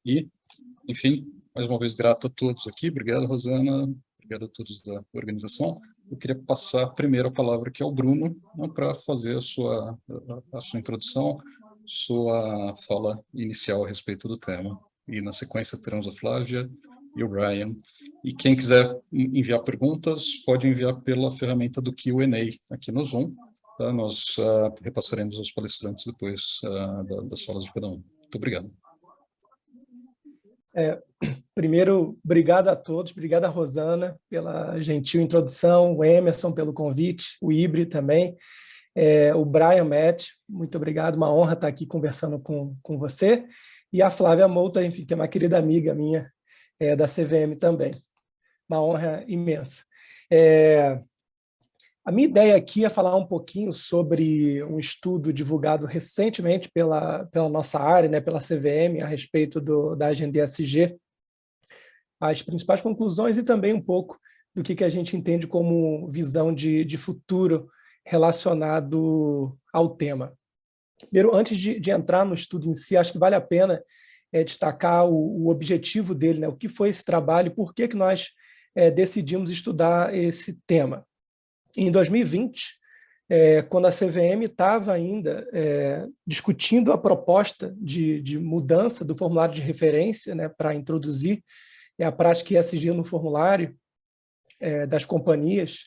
E, enfim, mais uma vez grato a todos aqui. Obrigado, Rosana. Obrigado a todos da organização. Eu queria passar primeiro a palavra aqui ao Bruno, né, para fazer a sua introdução, sua fala inicial a respeito do tema. E, na sequência, teremos a Flávia e o Brian. E quem quiser enviar perguntas, pode enviar pela ferramenta do Q&A aqui no Zoom. Tá? Nós repassaremos aos palestrantes depois das falas de cada um. Muito obrigado. Primeiro, obrigado a todos, obrigado a Rosana pela gentil introdução, o Emerson pelo convite, o Ibri também, o Brian Matt, muito obrigado, uma honra estar aqui conversando com você, e a Flávia Mouta, enfim, que é uma querida amiga minha da CVM também, uma honra imensa. A minha ideia aqui é falar um pouquinho sobre um estudo divulgado recentemente pela nossa área, né, pela CVM, a respeito da agenda ESG, as principais conclusões e também um pouco do que a gente entende como visão de futuro relacionado ao tema. Primeiro, antes de entrar no estudo em si, acho que vale a pena destacar o objetivo dele, né, o que foi esse trabalho e por que nós decidimos estudar esse tema. Em 2020, quando a CVM estava ainda discutindo a proposta de mudança do formulário de referência, né, para introduzir a prática ESG no formulário das companhias,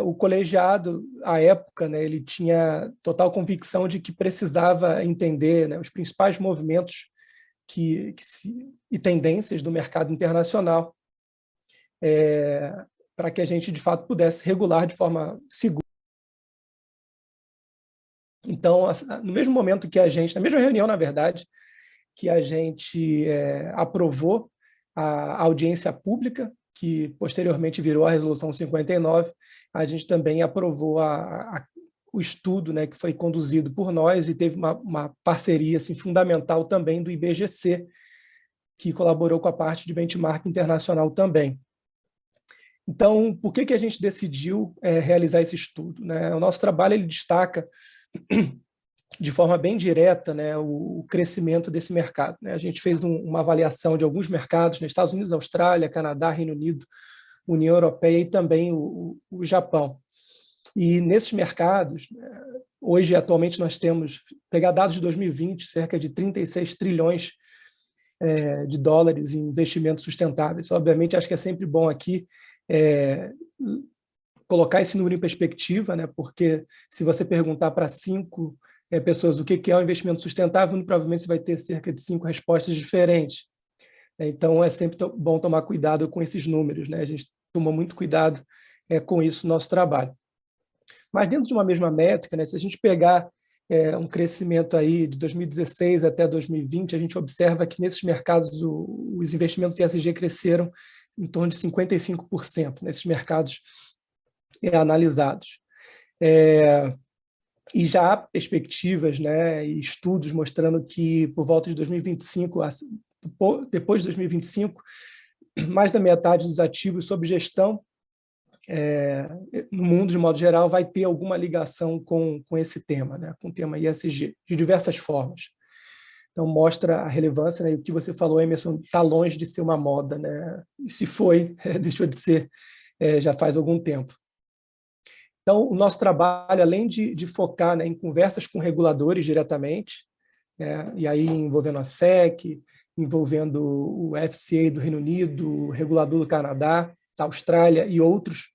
o colegiado, à época, né, ele tinha total convicção de que precisava entender, né, os principais movimentos e tendências do mercado internacional, para que a gente, de fato, pudesse regular de forma segura. Então, no mesmo momento que a gente, na mesma reunião, na verdade, que a gente aprovou a audiência pública, que posteriormente virou a Resolução 59, a gente também aprovou o estudo, né, que foi conduzido por nós e teve uma parceria assim, fundamental também do IBGC, que colaborou com a parte de benchmark internacional também. Então, por que a gente decidiu realizar esse estudo, né? O nosso trabalho ele destaca de forma bem direta, né, o crescimento desse mercado, né? A gente fez uma avaliação de alguns mercados, nos Estados Unidos, Austrália, Canadá, Reino Unido, União Europeia e também o Japão. E nesses mercados, hoje, atualmente, nós temos, pegar dados de 2020, cerca de 36 trilhões de dólares em investimentos sustentáveis. Obviamente, acho que é sempre bom aqui colocar esse número em perspectiva, né? Porque se você perguntar para 5 pessoas o que é um investimento sustentável, muito provavelmente você vai ter cerca de 5 respostas diferentes. Então, é sempre bom tomar cuidado com esses números, né? A gente toma muito cuidado com isso no nosso trabalho. Mas dentro de uma mesma métrica, né, se a gente pegar um crescimento aí de 2016 até 2020, a gente observa que nesses mercados os investimentos em ESG cresceram em torno de 55% nesses mercados analisados. E já há perspectivas, né, e estudos mostrando que por volta de 2025, depois de 2025, mais da metade dos ativos sob gestão no mundo, de modo geral, vai ter alguma ligação com esse tema, né, com o tema ESG, de diversas formas. Então, mostra a relevância, né, e o que você falou, Emerson, está longe de ser uma moda, né? E se foi, deixou de ser já faz algum tempo. Então, o nosso trabalho, além de focar, né, em conversas com reguladores diretamente, e aí envolvendo a SEC, envolvendo o FCA do Reino Unido, o regulador do Canadá, da Austrália e outros,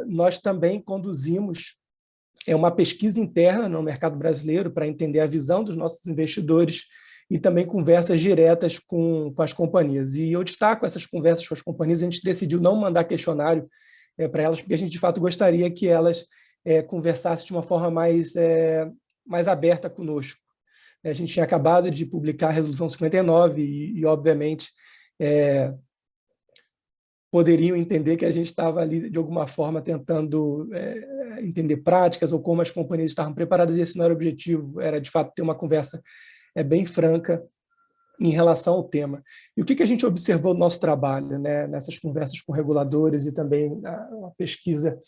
nós também conduzimos uma pesquisa interna no mercado brasileiro para entender a visão dos nossos investidores e também conversas diretas com as companhias. E eu destaco essas conversas com as companhias, a gente decidiu não mandar questionário para elas, porque a gente, de fato, gostaria que elas conversassem de uma forma mais aberta conosco. A gente tinha acabado de publicar a Resolução 59 e obviamente, poderiam entender que a gente estava ali, de alguma forma, tentando entender práticas ou como as companhias estavam preparadas, e esse não era o objetivo, era, de fato, ter uma conversa bem franca em relação ao tema. E o que a gente observou no nosso trabalho, né, nessas conversas com reguladores e também a pesquisa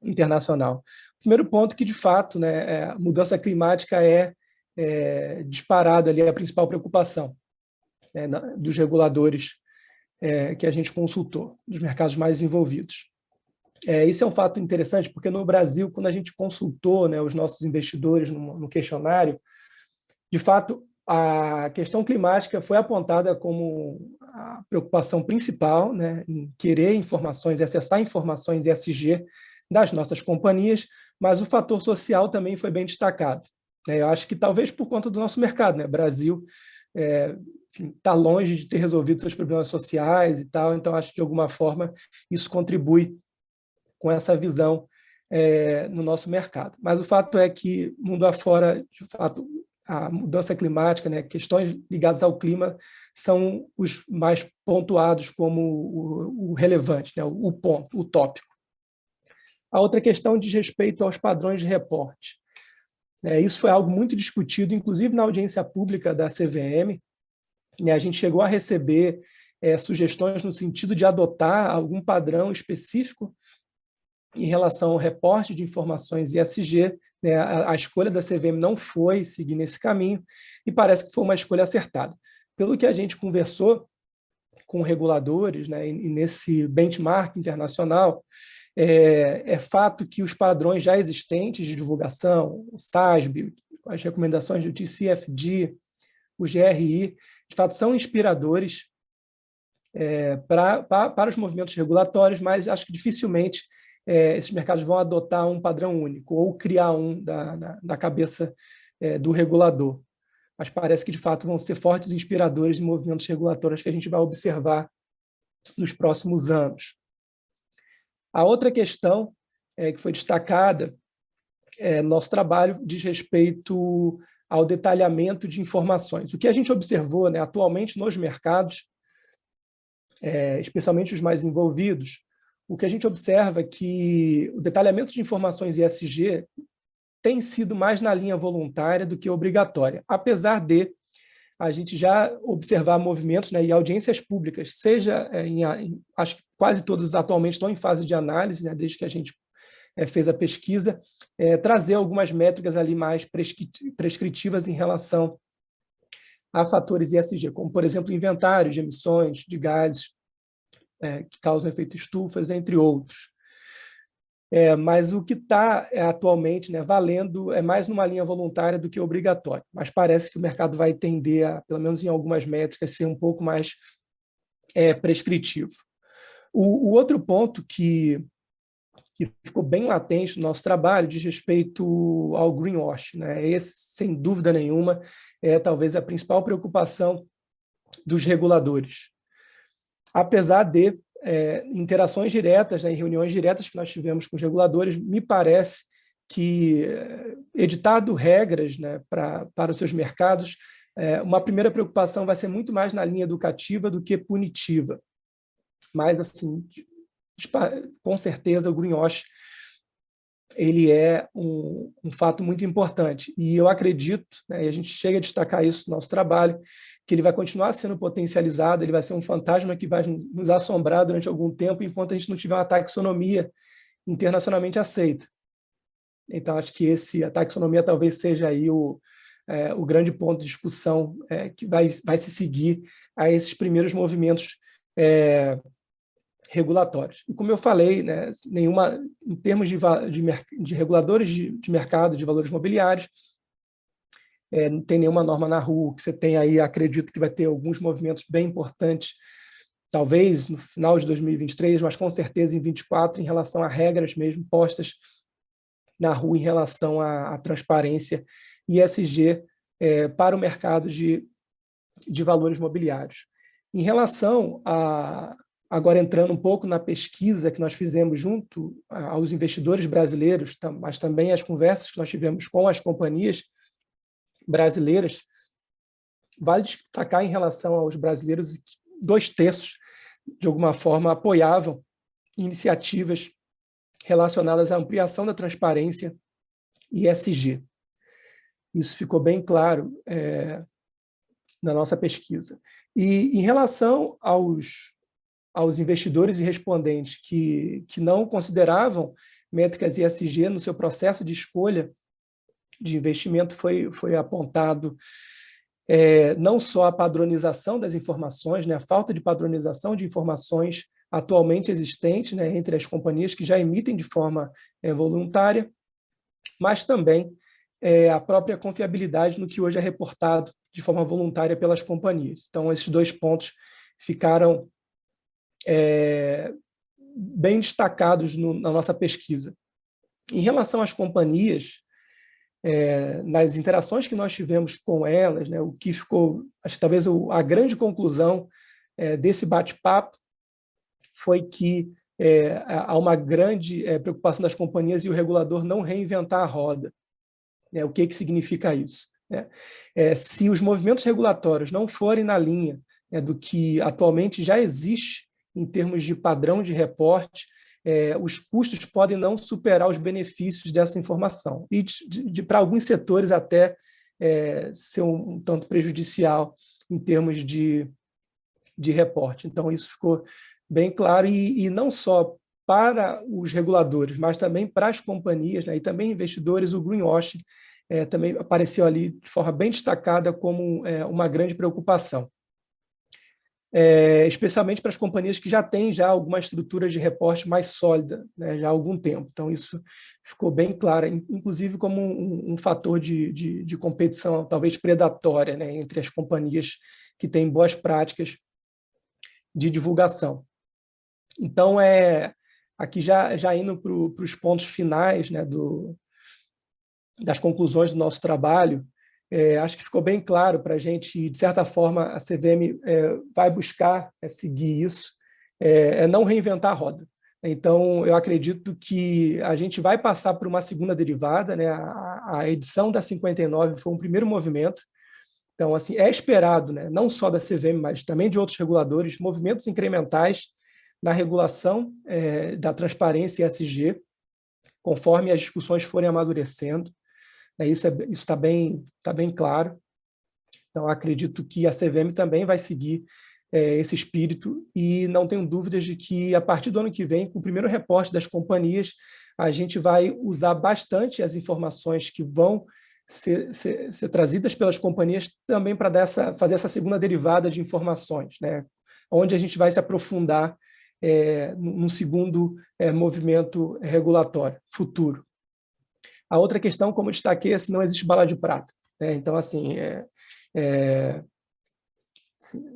internacional? O primeiro ponto que, de fato, né, a mudança climática é disparado ali a principal preocupação, né, dos reguladores que a gente consultou, dos mercados mais envolvidos. Isso é um fato interessante, porque no Brasil, quando a gente consultou, né, os nossos investidores no questionário, de fato, a questão climática foi apontada como a preocupação principal, né, em querer informações, acessar informações ESG das nossas companhias, mas o fator social também foi bem destacado, né? Eu acho que talvez por conta do nosso mercado, né? O Brasil está longe de ter resolvido seus problemas sociais e tal, então acho que de alguma forma isso contribui com essa visão no nosso mercado. Mas o fato é que, mundo afora, de fato, a mudança climática, né, questões ligadas ao clima, são os mais pontuados como o relevante, né, o ponto, o tópico. A outra questão diz respeito aos padrões de reporte. Isso foi algo muito discutido, inclusive na audiência pública da CVM. A gente chegou a receber sugestões no sentido de adotar algum padrão específico em relação ao reporte de informações ESG, né? A escolha da CVM não foi seguir nesse caminho e parece que foi uma escolha acertada. Pelo que a gente conversou com reguladores, né, e nesse benchmark internacional, é fato que os padrões já existentes de divulgação, o SASB, as recomendações do TCFD, o GRI, de fato são inspiradores para os movimentos regulatórios, mas acho que dificilmente esses mercados vão adotar um padrão único ou criar um da cabeça do regulador. Mas parece que, de fato, vão ser fortes inspiradores de movimentos regulatórios que a gente vai observar nos próximos anos. A outra questão que foi destacada no nosso trabalho diz respeito ao detalhamento de informações. O que a gente observou, né, atualmente nos mercados, especialmente os mais envolvidos, o que a gente observa é que o detalhamento de informações ESG tem sido mais na linha voluntária do que obrigatória, apesar de a gente já observar movimentos, né, e audiências públicas, seja acho que quase todas atualmente estão em fase de análise, né, desde que a gente fez a pesquisa, trazer algumas métricas ali mais prescritivas em relação a fatores ESG, como, por exemplo, inventários de emissões de gases que causam efeito estufas, entre outros. Mas o que está atualmente, né, valendo é mais numa linha voluntária do que obrigatória, mas parece que o mercado vai tender a, pelo menos em algumas métricas, ser um pouco mais prescritivo. O outro ponto que ficou bem latente no nosso trabalho diz respeito ao greenwash, né? Esse, sem dúvida nenhuma, talvez a principal preocupação dos reguladores. Apesar de interações diretas, né, em reuniões diretas que nós tivemos com os reguladores, me parece que, editado regras, né, para os seus mercados, uma primeira preocupação vai ser muito mais na linha educativa do que punitiva. Mas, assim, com certeza, o greenwash ele é um fato muito importante. E eu acredito, né, e a gente chega a destacar isso no nosso trabalho, que ele vai continuar sendo potencializado, ele vai ser um fantasma que vai nos assombrar durante algum tempo, enquanto a gente não tiver uma taxonomia internacionalmente aceita. Então, acho que a taxonomia talvez seja aí o grande ponto de discussão que vai se seguir a esses primeiros movimentos regulatórios. E como eu falei, né, em termos de reguladores de mercado de valores mobiliários, não tem nenhuma norma na rua. Que você tem aí, acredito que vai ter alguns movimentos bem importantes, talvez no final de 2023, mas com certeza em 2024, em relação a regras mesmo postas na rua em relação à transparência e ESG para o mercado de valores mobiliários. Em relação agora entrando um pouco na pesquisa que nós fizemos junto aos investidores brasileiros, mas também as conversas que nós tivemos com as companhias brasileiras, vale destacar em relação aos brasileiros que 2/3, de alguma forma, apoiavam iniciativas relacionadas à ampliação da transparência e ESG. Isso ficou bem claro na nossa pesquisa. E em relação aos investidores e respondentes que não consideravam métricas ESG no seu processo de escolha de investimento foi apontado não só a padronização das informações, né, a falta de padronização de informações atualmente existentes, né, entre as companhias que já emitem de forma voluntária, mas também a própria confiabilidade no que hoje é reportado de forma voluntária pelas companhias. Então, esses dois pontos ficaram bem destacados na nossa pesquisa. Em relação às companhias, nas interações que nós tivemos com elas, né, o que ficou, acho que talvez a grande conclusão desse bate-papo foi que há uma grande preocupação das companhias e o regulador não reinventar a roda. O que significa isso? Se os movimentos regulatórios não forem na linha do que atualmente já existe em termos de padrão de reporte, os custos podem não superar os benefícios dessa informação. E, para alguns setores, até ser um tanto prejudicial em termos de reporte. Então, isso ficou bem claro, e não só para os reguladores, mas também para as companhias, né, e também investidores, o greenwashing também apareceu ali de forma bem destacada como uma grande preocupação. Especialmente para as companhias que já têm alguma estrutura de reporte mais sólida, né, já há algum tempo. Então, isso ficou bem claro, inclusive como um fator de competição, talvez predatória, né, entre as companhias que têm boas práticas de divulgação. Então, aqui já indo para os pontos finais, né, das conclusões do nosso trabalho, acho que ficou bem claro para a gente, de certa forma, a CVM vai buscar seguir isso, não reinventar a roda. Então, eu acredito que a gente vai passar por uma segunda derivada, né? A edição da 59 foi um primeiro movimento. Então, assim, é esperado, né, não só da CVM, mas também de outros reguladores, movimentos incrementais na regulação da transparência e ESG, conforme as discussões forem amadurecendo. Isso está bem claro. Então, acredito que a CVM também vai seguir esse espírito, e não tenho dúvidas de que, a partir do ano que vem, com o primeiro reporte das companhias, a gente vai usar bastante as informações que vão ser trazidas pelas companhias também para fazer essa segunda derivada de informações, né? Onde a gente vai se aprofundar num segundo movimento regulatório futuro. A outra questão, como eu destaquei, é se não existe bala de prata, né? Então, assim,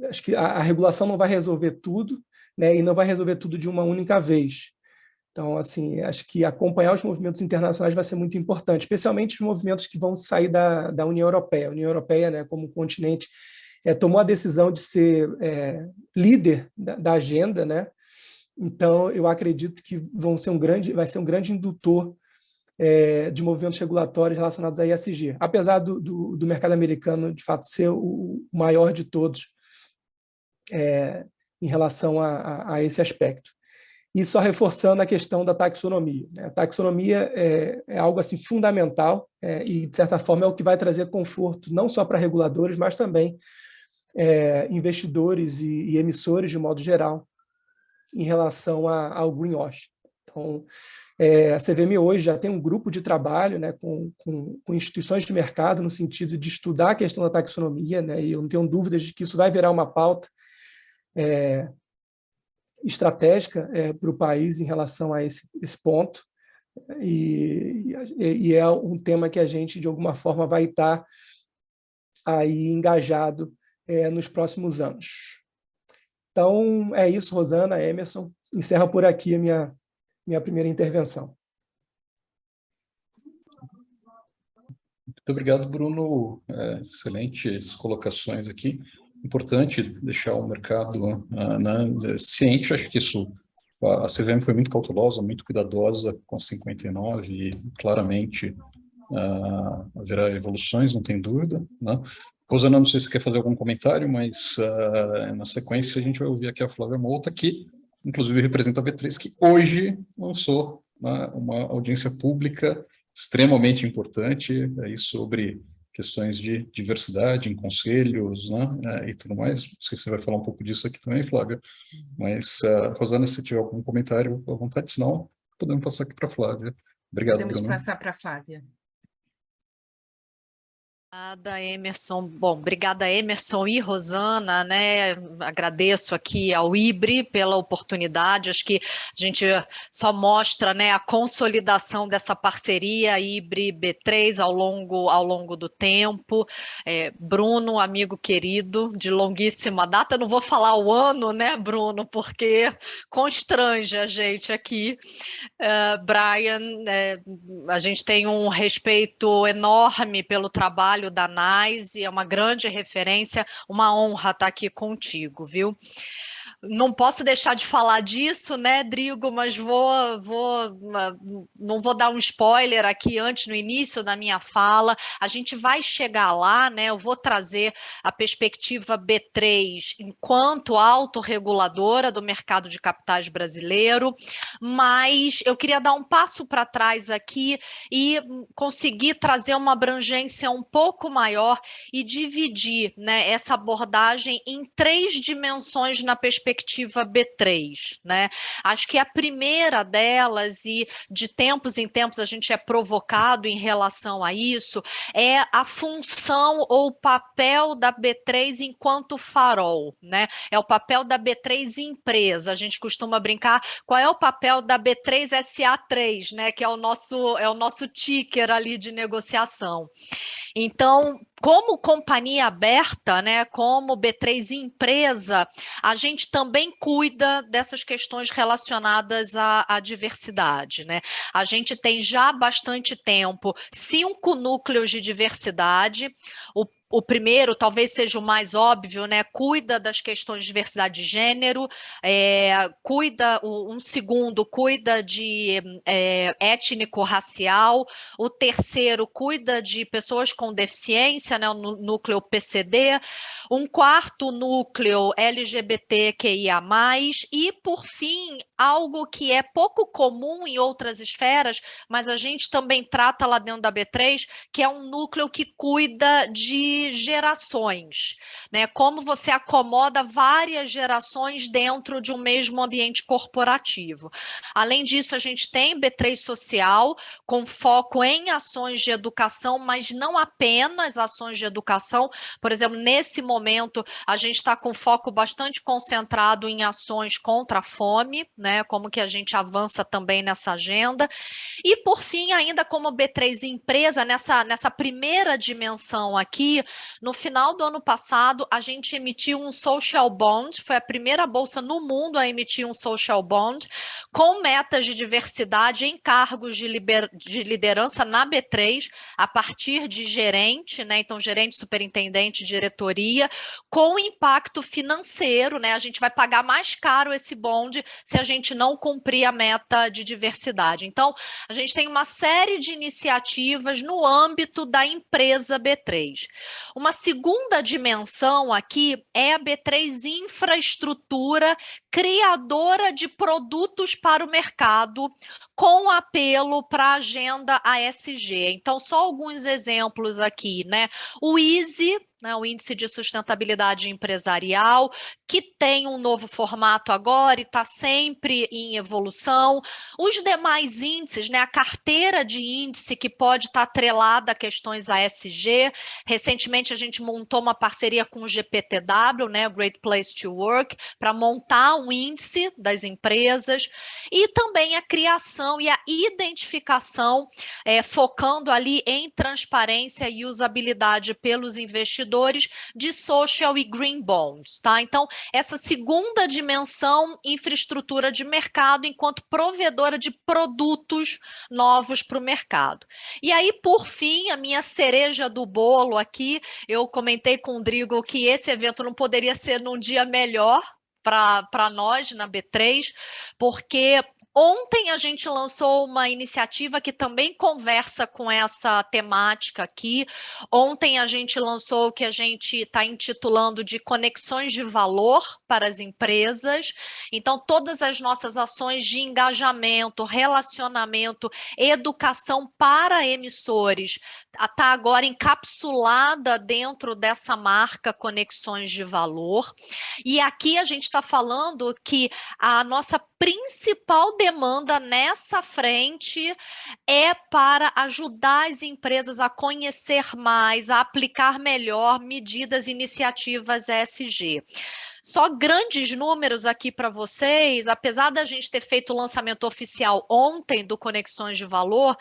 acho que a regulação não vai resolver tudo, né? E não vai resolver tudo de uma única vez. Então, assim, acho que acompanhar os movimentos internacionais vai ser muito importante, especialmente os movimentos que vão sair da União Europeia. A União Europeia, né, como continente, tomou a decisão de ser líder da agenda, né? Então, eu acredito que vai ser um grande indutor de movimentos regulatórios relacionados à ESG, apesar do mercado americano, de fato, ser o maior de todos em relação a esse aspecto. E só reforçando a questão da taxonomia. A taxonomia é algo assim fundamental e, de certa forma, é o que vai trazer conforto não só para reguladores, mas também investidores e emissores, de modo geral, em relação ao greenwashing. Então, a CVM hoje já tem um grupo de trabalho, né, com instituições de mercado, no sentido de estudar a questão da taxonomia, né, e eu não tenho dúvidas de que isso vai virar uma pauta estratégica para o país em relação a esse ponto, e é um tema que a gente, de alguma forma, vai estar aí engajado nos próximos anos. Então, é isso, Rosana, Emerson. Encerra por aqui a minha primeira intervenção. Muito obrigado, Bruno. Excelentes colocações aqui. Importante deixar o mercado ciente. Acho que a CVM foi muito cautelosa, muito cuidadosa com a 59 e claramente haverá evoluções, não tem dúvida, né? Rosana, não sei se quer fazer algum comentário, mas na sequência a gente vai ouvir aqui a Flávia Mouta, que inclusive representa a B3, que hoje lançou uma audiência pública extremamente importante aí sobre questões de diversidade em conselhos, né, e tudo mais. Não sei se você vai falar um pouco disso aqui também, Flávia, mas, Rosana, se tiver algum comentário, à vontade, senão podemos passar aqui para a Flávia. Obrigado, Podemos Bruno. passar para a Flávia. Obrigada, Emerson. Bom, obrigada, Emerson e Rosana, né? Agradeço aqui ao IBRE pela oportunidade. Acho que a gente só mostra, né, a consolidação dessa parceria IBRE-B3 ao longo do tempo. Bruno, amigo querido, de longuíssima data. Eu não vou falar o ano, né, Bruno, porque constrange a gente aqui. Brian, a gente tem um respeito enorme pelo trabalho da NYSE, é uma grande referência, uma honra estar aqui contigo, viu? Não posso deixar de falar disso, né, Drigo, mas não vou dar um spoiler aqui antes, no início da minha fala. A gente vai chegar lá, né? Eu vou trazer a perspectiva B3 enquanto autorreguladora do mercado de capitais brasileiro, mas eu queria dar um passo para trás aqui e conseguir trazer uma abrangência um pouco maior e dividir, né, essa abordagem em 3 dimensões na perspectiva B3, né? Acho que a primeira delas, e de tempos em tempos a gente é provocado em relação a isso, é a função ou o papel da B3 enquanto farol, né? É o papel da B3 empresa. A gente costuma brincar qual é o papel da B3 SA3, né? Que é o nosso ticker ali de negociação. Então, como companhia aberta, né, como B3 empresa, a gente também cuida dessas questões relacionadas à diversidade, né? A gente tem já há bastante tempo 5 núcleos de diversidade. O primeiro, talvez seja o mais óbvio, né? Cuida das questões de diversidade de gênero, um segundo cuida de étnico-racial, o terceiro cuida de pessoas com deficiência, né? O núcleo PCD, um quarto núcleo LGBTQIA+, e, por fim, algo que é pouco comum em outras esferas, mas a gente também trata lá dentro da B3, que é um núcleo que cuida de gerações, né? Como você acomoda várias gerações dentro de um mesmo ambiente corporativo. Além disso, a gente tem B3 Social, com foco em ações de educação, mas não apenas ações de educação. Por exemplo, nesse momento, a gente está com foco bastante concentrado em ações contra a fome, né? Como que a gente avança também nessa agenda. E, por fim, ainda como B3 empresa, nessa primeira dimensão aqui, no final do ano passado, a gente emitiu um social bond, foi a primeira bolsa no mundo a emitir um social bond, com metas de diversidade em cargos de liderança na B3, a partir de gerente, né? Então, gerente, superintendente, diretoria, com impacto financeiro, né? A gente vai pagar mais caro esse bond se a gente não cumprir a meta de diversidade. Então, a gente tem uma série de iniciativas no âmbito da empresa B3. Uma segunda dimensão aqui é a B3 Infraestrutura, criadora de produtos para o mercado, com apelo para a agenda ASG. Então, só alguns exemplos aqui, né? O ISE, né, o Índice de Sustentabilidade Empresarial, que tem um novo formato agora e está sempre em evolução. Os demais índices, né, a carteira de índice que pode estar atrelada a questões ASG. Recentemente, a gente montou uma parceria com o GPTW, né, Great Place to Work, para montar um índice das empresas. E também a criação e a identificação, focando ali em transparência e usabilidade pelos investidores de social e green bonds, tá? Então, essa segunda dimensão, infraestrutura de mercado enquanto provedora de produtos novos para o mercado. E aí, por fim, a minha cereja do bolo aqui, eu comentei com o Drigo que esse evento não poderia ser num dia melhor para nós na B3, porque ontem a gente lançou uma iniciativa que também conversa com essa temática aqui. Ontem a gente lançou o que a gente está intitulando de conexões de valor para as empresas. Então, todas as nossas ações de engajamento, relacionamento, educação para emissores está agora encapsulada dentro dessa marca Conexões de Valor. E aqui a gente está falando que a nossa principal demanda nessa frente é para ajudar as empresas a conhecer mais, a aplicar melhor medidas e iniciativas ESG. Só grandes números aqui para vocês, apesar da gente ter feito o lançamento oficial ontem do Conexões de Valor,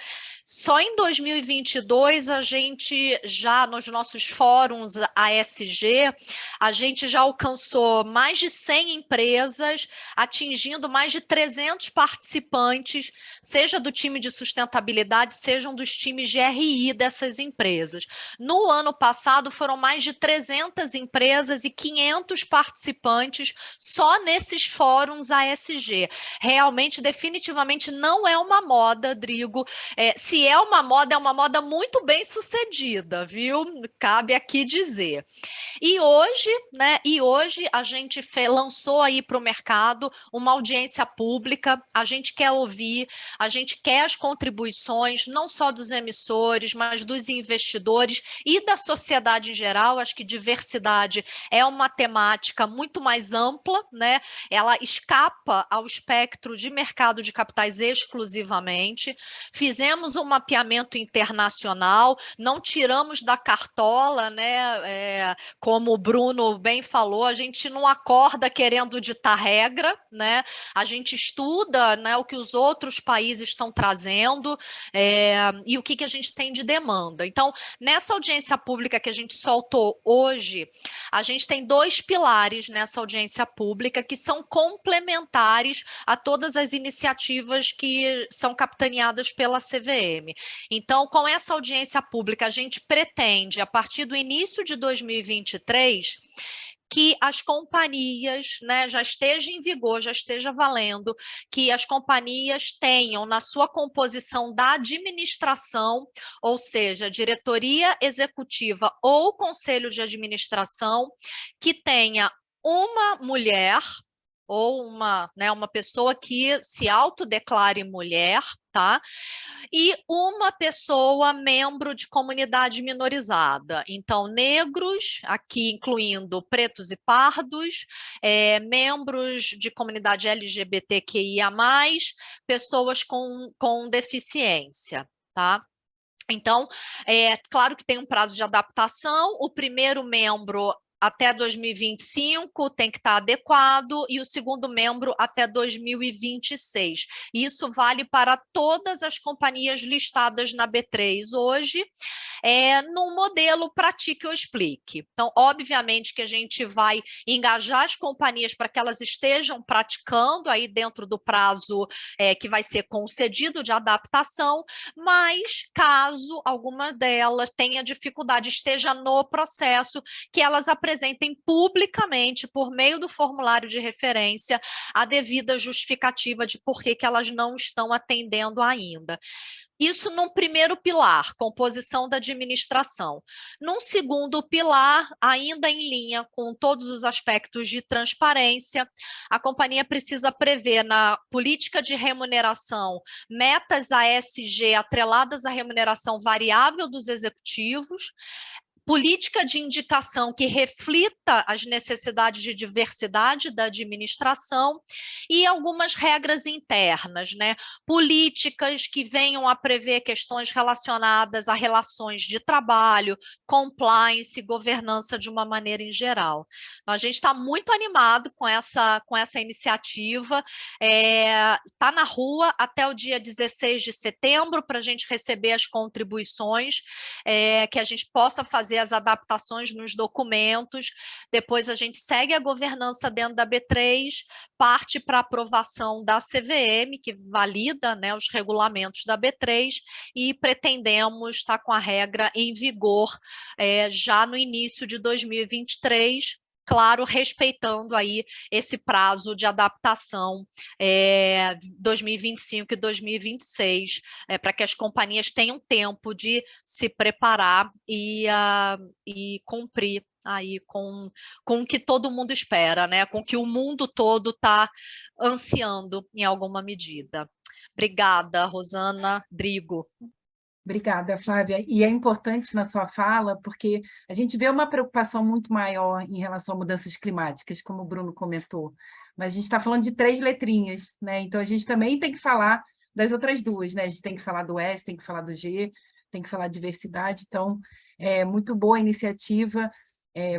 só em 2022 a gente já, nos nossos fóruns ASG, a gente já alcançou mais de 100 empresas, atingindo mais de 300 participantes, seja do time de sustentabilidade, sejam dos times de RI dessas empresas. No ano passado foram mais de 300 empresas e 500 participantes só nesses fóruns ASG. Realmente, definitivamente, não é uma moda, Drigo. Se é uma moda muito bem sucedida, viu? Cabe aqui dizer. E hoje a gente lançou aí para o mercado uma audiência pública, a gente quer ouvir, a gente quer as contribuições, não só dos emissores, mas dos investidores e da sociedade em geral. Acho que diversidade é uma temática muito mais ampla, né? Ela escapa ao espectro de mercado de capitais exclusivamente. Fizemos um mapeamento internacional, não tiramos da cartola, né? Como o Bruno bem falou, a gente não acorda querendo ditar regra, né? A gente estuda, né, o que os outros países estão trazendo e o que a gente tem de demanda. Então, nessa audiência pública que a gente soltou hoje, a gente tem 2 pilares nessa audiência pública que são complementares a todas as iniciativas que são capitaneadas pela CVM. Então, com essa audiência pública, a gente pretende, a partir do início de 2023, que as companhias, né, já esteja em vigor, já esteja valendo, que as companhias tenham na sua composição da administração, ou seja, diretoria executiva ou conselho de administração, que tenha uma mulher ou uma pessoa que se autodeclare mulher, tá? E uma pessoa membro de comunidade minorizada. Então, negros, aqui incluindo pretos e pardos, membros de comunidade LGBTQIA+, pessoas com deficiência, tá? Então, claro que tem um prazo de adaptação, o primeiro membro até 2025 tem que estar adequado e o segundo membro até 2026. Isso vale para todas as companhias listadas na B3 hoje, num modelo pratique ou explique. Então, obviamente que a gente vai engajar as companhias para que elas estejam praticando aí dentro do prazo que vai ser concedido de adaptação, mas caso alguma delas tenha dificuldade, esteja no processo, que elas apresentem publicamente, por meio do formulário de referência, a devida justificativa de por que elas não estão atendendo ainda. Isso num primeiro pilar, composição da administração. Num segundo pilar, ainda em linha com todos os aspectos de transparência, a companhia precisa prever na política de remuneração metas ASG atreladas à remuneração variável dos executivos, política de indicação que reflita as necessidades de diversidade da administração e algumas regras internas, né? Políticas que venham a prever questões relacionadas a relações de trabalho, compliance, governança de uma maneira em geral. Então, a gente está muito animado com essa iniciativa, está na rua até o dia 16 de setembro para a gente receber as contribuições, que a gente possa fazer as adaptações nos documentos, depois a gente segue a governança dentro da B3, parte para aprovação da CVM, que valida, né, os regulamentos da B3, e pretendemos estar com a regra em vigor já no início de 2023, claro, respeitando aí esse prazo de adaptação 2025 e 2026, para que as companhias tenham tempo de se preparar e cumprir aí com o que todo mundo espera, né? Com o que o mundo todo está ansiando em alguma medida. Obrigada, Rosana, Drigo. Obrigada, Flávia. E é importante na sua fala, porque a gente vê uma preocupação muito maior em relação a mudanças climáticas, como o Bruno comentou. mas a gente está falando de 3 letrinhas, né? Então, a gente também tem que falar das outras 2, né? A gente tem que falar do S, tem que falar do G, tem que falar de diversidade. Então, é muito boa a iniciativa.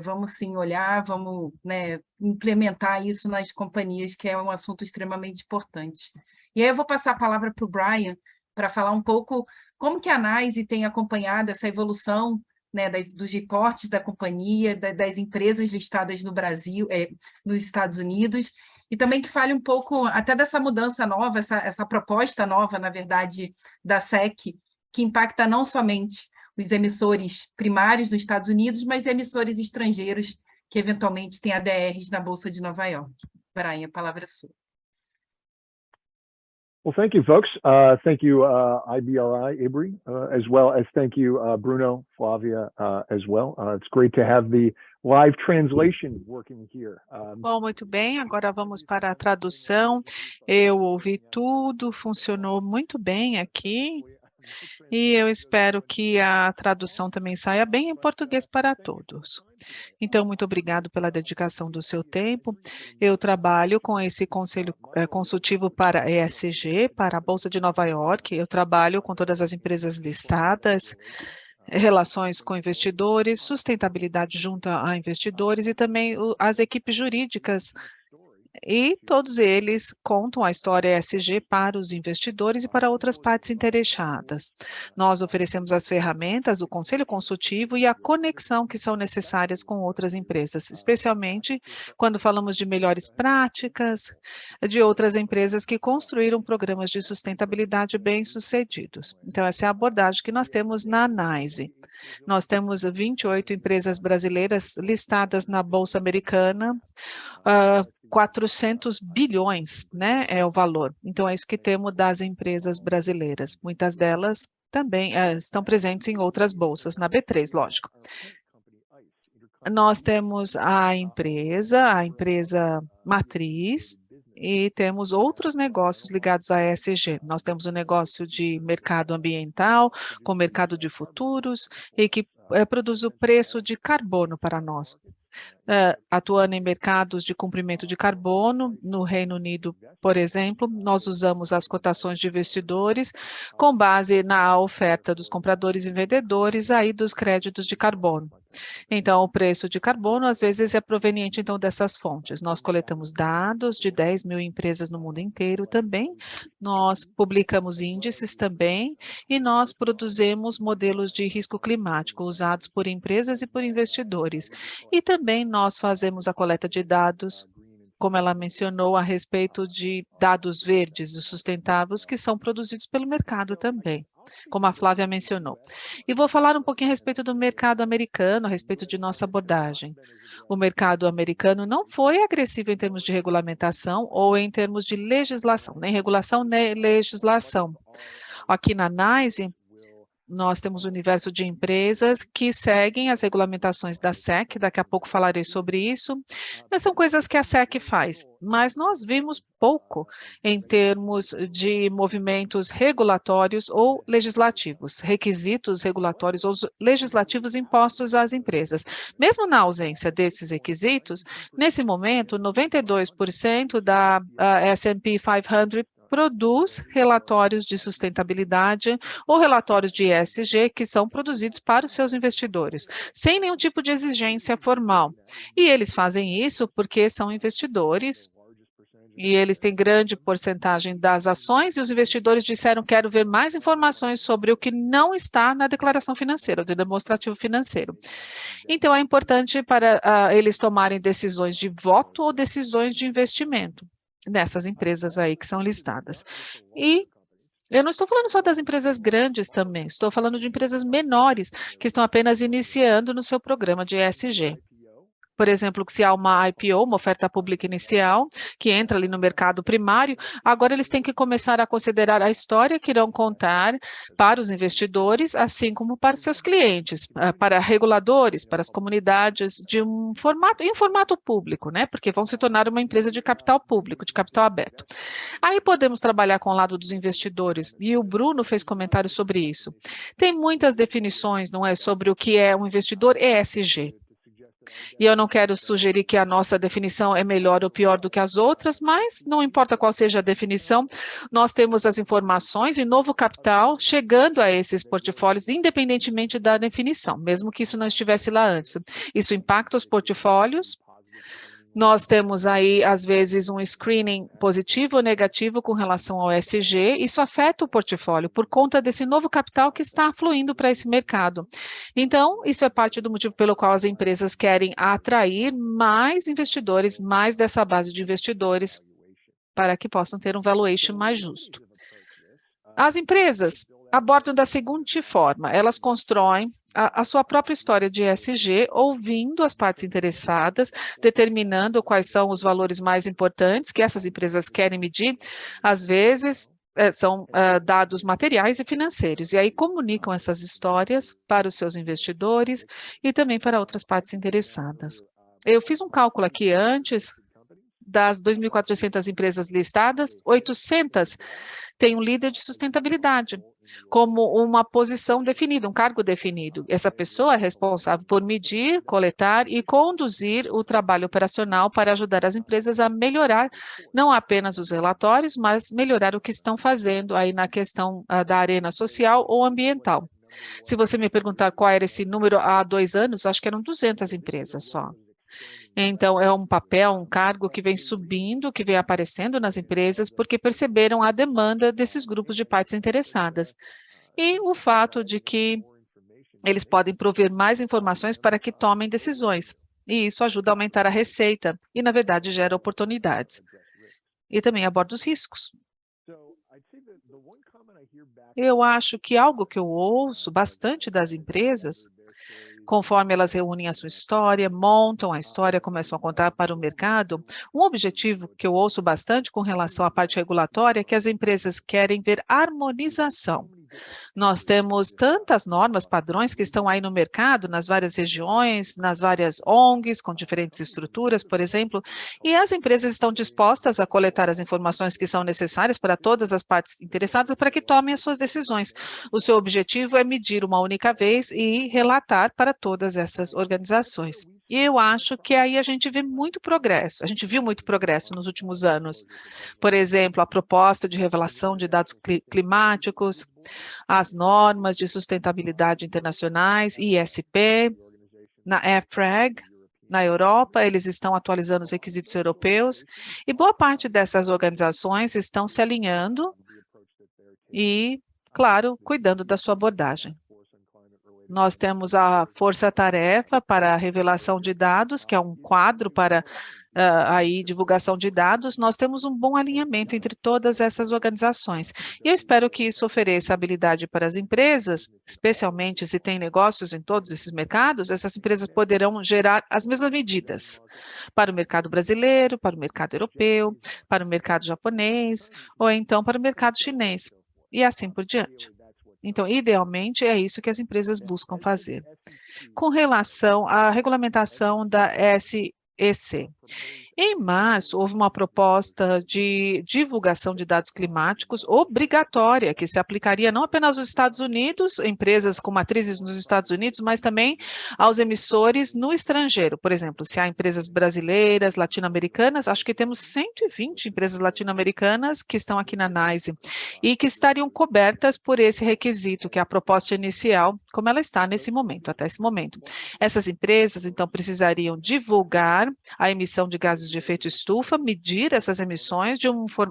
Vamos sim olhar, vamos, né, implementar isso nas companhias, que é um assunto extremamente importante. E aí eu vou passar a palavra para o Brian, para falar um pouco como que a NYSE tem acompanhado essa evolução, né, dos reportes da companhia, das empresas listadas no Brasil, nos Estados Unidos, e também que fale um pouco até dessa mudança nova, essa proposta nova, na verdade, da SEC, que impacta não somente os emissores primários nos Estados Unidos, mas emissores estrangeiros que eventualmente têm ADRs na Bolsa de Nova York. Brian, a palavra é sua. Well, thank you, folks. Thank you, IBRI, IBRI, as well as thank you, Bruno, Flavia, as well. It's great to have the live translation working here. Bom, muito bem, agora vamos para a tradução. Eu ouvi tudo, funcionou muito bem aqui. E eu espero que a tradução também saia bem em português para todos. Então, muito obrigado pela dedicação do seu tempo. Eu trabalho com esse conselho consultivo para ESG, para a Bolsa de Nova York. Eu trabalho com todas as empresas listadas, relações com investidores, sustentabilidade junto a investidores e também as equipes jurídicas. E todos eles contam a história ESG para os investidores e para outras partes interessadas. Nós oferecemos as ferramentas, o conselho consultivo e a conexão que são necessárias com outras empresas, especialmente quando falamos de melhores práticas de outras empresas que construíram programas de sustentabilidade bem-sucedidos. Então, essa é a abordagem que nós temos na NYSE. Nós temos 28 empresas brasileiras listadas na Bolsa Americana, 400 bilhões, né, é o valor. Então, é isso que temos das empresas brasileiras. Muitas delas também estão presentes em outras bolsas, na B3, lógico. Nós temos a empresa matriz, e temos outros negócios ligados à ESG. Nós temos o negócio de mercado ambiental, com mercado de futuros, e que produz o preço de carbono para nós. Atuando em mercados de cumprimento de carbono, no Reino Unido, por exemplo, nós usamos as cotações de investidores com base na oferta dos compradores e vendedores aí dos créditos de carbono. Então, o preço de carbono, às vezes, é proveniente, então, dessas fontes. Nós coletamos dados de 10 mil empresas no mundo inteiro também, nós publicamos índices também, e nós produzimos modelos de risco climático usados por empresas e por investidores. E também nós fazemos a coleta de dados, como ela mencionou, a respeito de dados verdes e sustentáveis que são produzidos pelo mercado também, como a Flávia mencionou. E vou falar um pouquinho a respeito do mercado americano, a respeito de nossa abordagem. O mercado americano não foi agressivo em termos de regulamentação ou em termos de legislação, nem regulação, nem legislação. Aqui na NYSE, nós temos um universo de empresas que seguem as regulamentações da SEC, daqui a pouco falarei sobre isso, mas são coisas que a SEC faz, mas nós vimos pouco em termos de movimentos regulatórios ou legislativos, requisitos regulatórios ou legislativos impostos às empresas. Mesmo na ausência desses requisitos, nesse momento, 92% da S&P 500 produz relatórios de sustentabilidade ou relatórios de ESG que são produzidos para os seus investidores, sem nenhum tipo de exigência formal. E eles fazem isso porque são investidores e eles têm grande porcentagem das ações e os investidores disseram: quero ver mais informações sobre o que não está na declaração financeira, do demonstrativo financeiro. Então, é importante para eles tomarem decisões de voto ou decisões de investimento nessas empresas aí que são listadas. E eu não estou falando só das empresas grandes também, estou falando de empresas menores que estão apenas iniciando no seu programa de ESG. Por exemplo, se há uma IPO, uma oferta pública inicial, que entra ali no mercado primário, agora eles têm que começar a considerar a história que irão contar para os investidores, assim como para seus clientes, para reguladores, para as comunidades, em formato público, né? Porque vão se tornar uma empresa de capital público, de capital aberto. Aí podemos trabalhar com o lado dos investidores, e o Bruno fez comentário sobre isso. Tem muitas definições, não é, sobre o que é um investidor ESG. E eu não quero sugerir que a nossa definição é melhor ou pior do que as outras, mas não importa qual seja a definição, nós temos as informações e novo capital chegando a esses portfólios, independentemente da definição, mesmo que isso não estivesse lá antes. Isso impacta os portfólios. Nós temos aí, às vezes, um screening positivo ou negativo com relação ao ESG. Isso afeta o portfólio por conta desse novo capital que está fluindo para esse mercado. Então, isso é parte do motivo pelo qual as empresas querem atrair mais investidores, mais dessa base de investidores, para que possam ter um valuation mais justo. As empresas abordam da seguinte forma: elas constroem a sua própria história de ESG, ouvindo as partes interessadas, determinando quais são os valores mais importantes que essas empresas querem medir. Às vezes, são dados materiais e financeiros, e aí comunicam essas histórias para os seus investidores e também para outras partes interessadas. Eu fiz um cálculo aqui antes. Das 2.400 empresas listadas, 800 têm um líder de sustentabilidade, como uma posição definida, um cargo definido. Essa pessoa é responsável por medir, coletar e conduzir o trabalho operacional para ajudar as empresas a melhorar não apenas os relatórios, mas melhorar o que estão fazendo aí na questão da arena social ou ambiental. Se você me perguntar qual era esse número há 2 anos, acho que eram 200 empresas só. Então, é um papel, um cargo que vem subindo, que vem aparecendo nas empresas, porque perceberam a demanda desses grupos de partes interessadas. E o fato de que eles podem prover mais informações para que tomem decisões. E isso ajuda a aumentar a receita e, na verdade, gera oportunidades. E também aborda os riscos. Eu acho que algo que eu ouço bastante das empresas, conforme elas reúnem a sua história, montam a história, começam a contar para o mercado, um objetivo que eu ouço bastante com relação à parte regulatória é que as empresas querem ver harmonização. Nós temos tantas normas, padrões que estão aí no mercado, nas várias regiões, nas várias ONGs, com diferentes estruturas, por exemplo, e as empresas estão dispostas a coletar as informações que são necessárias para todas as partes interessadas para que tomem as suas decisões. O seu objetivo é medir uma única vez e relatar para todas essas organizações. E eu acho que aí a gente vê muito progresso, a gente viu muito progresso nos últimos anos. Por exemplo, a proposta de revelação de dados climáticos, as normas de sustentabilidade internacionais, ISP, na EFRAG, na Europa, eles estão atualizando os requisitos europeus, e boa parte dessas organizações estão se alinhando e, claro, cuidando da sua abordagem. Nós temos a Força-Tarefa para a Revelação de Dados, que é um quadro para aí, divulgação de dados. Nós temos um bom alinhamento entre todas essas organizações. E eu espero que isso ofereça habilidade para as empresas, especialmente se tem negócios em todos esses mercados, essas empresas poderão gerar as mesmas medidas para o mercado brasileiro, para o mercado europeu, para o mercado japonês, ou então para o mercado chinês, e assim por diante. Então, idealmente, é isso que as empresas buscam fazer. Com relação à regulamentação da SEC. Em março, houve uma proposta de divulgação de dados climáticos obrigatória, que se aplicaria não apenas aos Estados Unidos, empresas com matrizes nos Estados Unidos, mas também aos emissores no estrangeiro. Por exemplo, se há empresas brasileiras, latino-americanas, acho que temos 120 empresas latino-americanas que estão aqui na NYSE e que estariam cobertas por esse requisito, que é a proposta inicial, como ela está nesse momento, até esse momento. Essas empresas, então, precisariam divulgar a emissão de gases de efeito estufa, medir essas emissões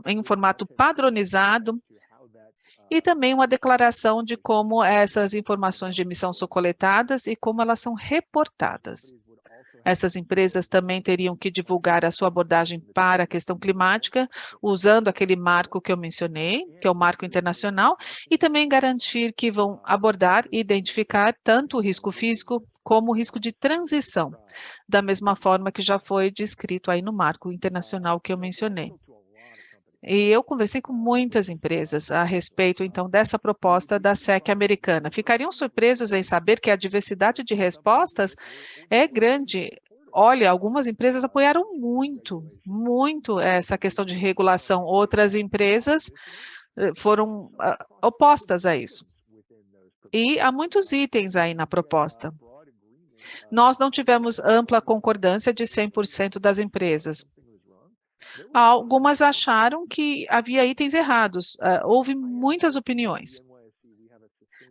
em um formato padronizado e também uma declaração de como essas informações de emissão são coletadas e como elas são reportadas. Essas empresas também teriam que divulgar a sua abordagem para a questão climática, usando aquele marco que eu mencionei, que é o marco internacional, e também garantir que vão abordar e identificar tanto o risco físico como o risco de transição, da mesma forma que já foi descrito aí no marco internacional que eu mencionei. E eu conversei com muitas empresas a respeito, então, dessa proposta da SEC americana. Ficariam surpresos em saber que a diversidade de respostas é grande. Olha, algumas empresas apoiaram muito essa questão de regulação. Outras empresas foram opostas a isso. E há muitos itens aí na proposta. Nós não tivemos ampla concordância de 100% das empresas. Algumas acharam que havia itens errados, houve muitas opiniões.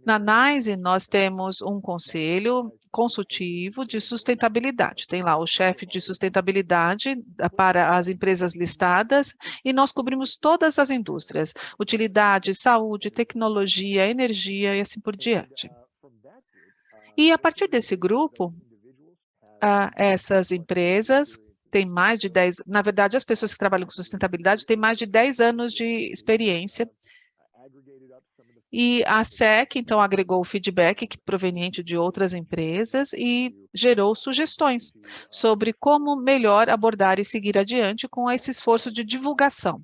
Na NYSE, nós temos um conselho consultivo de sustentabilidade. Tem lá o chefe de sustentabilidade para as empresas listadas e nós cobrimos todas as indústrias, utilidade, saúde, tecnologia, energia e assim por diante. E a partir desse grupo, essas empresas têm mais de 10, na verdade, as pessoas que trabalham com sustentabilidade têm mais de 10 anos de experiência. E a SEC, então, agregou o feedback proveniente de outras empresas e gerou sugestões sobre como melhor abordar e seguir adiante com esse esforço de divulgação.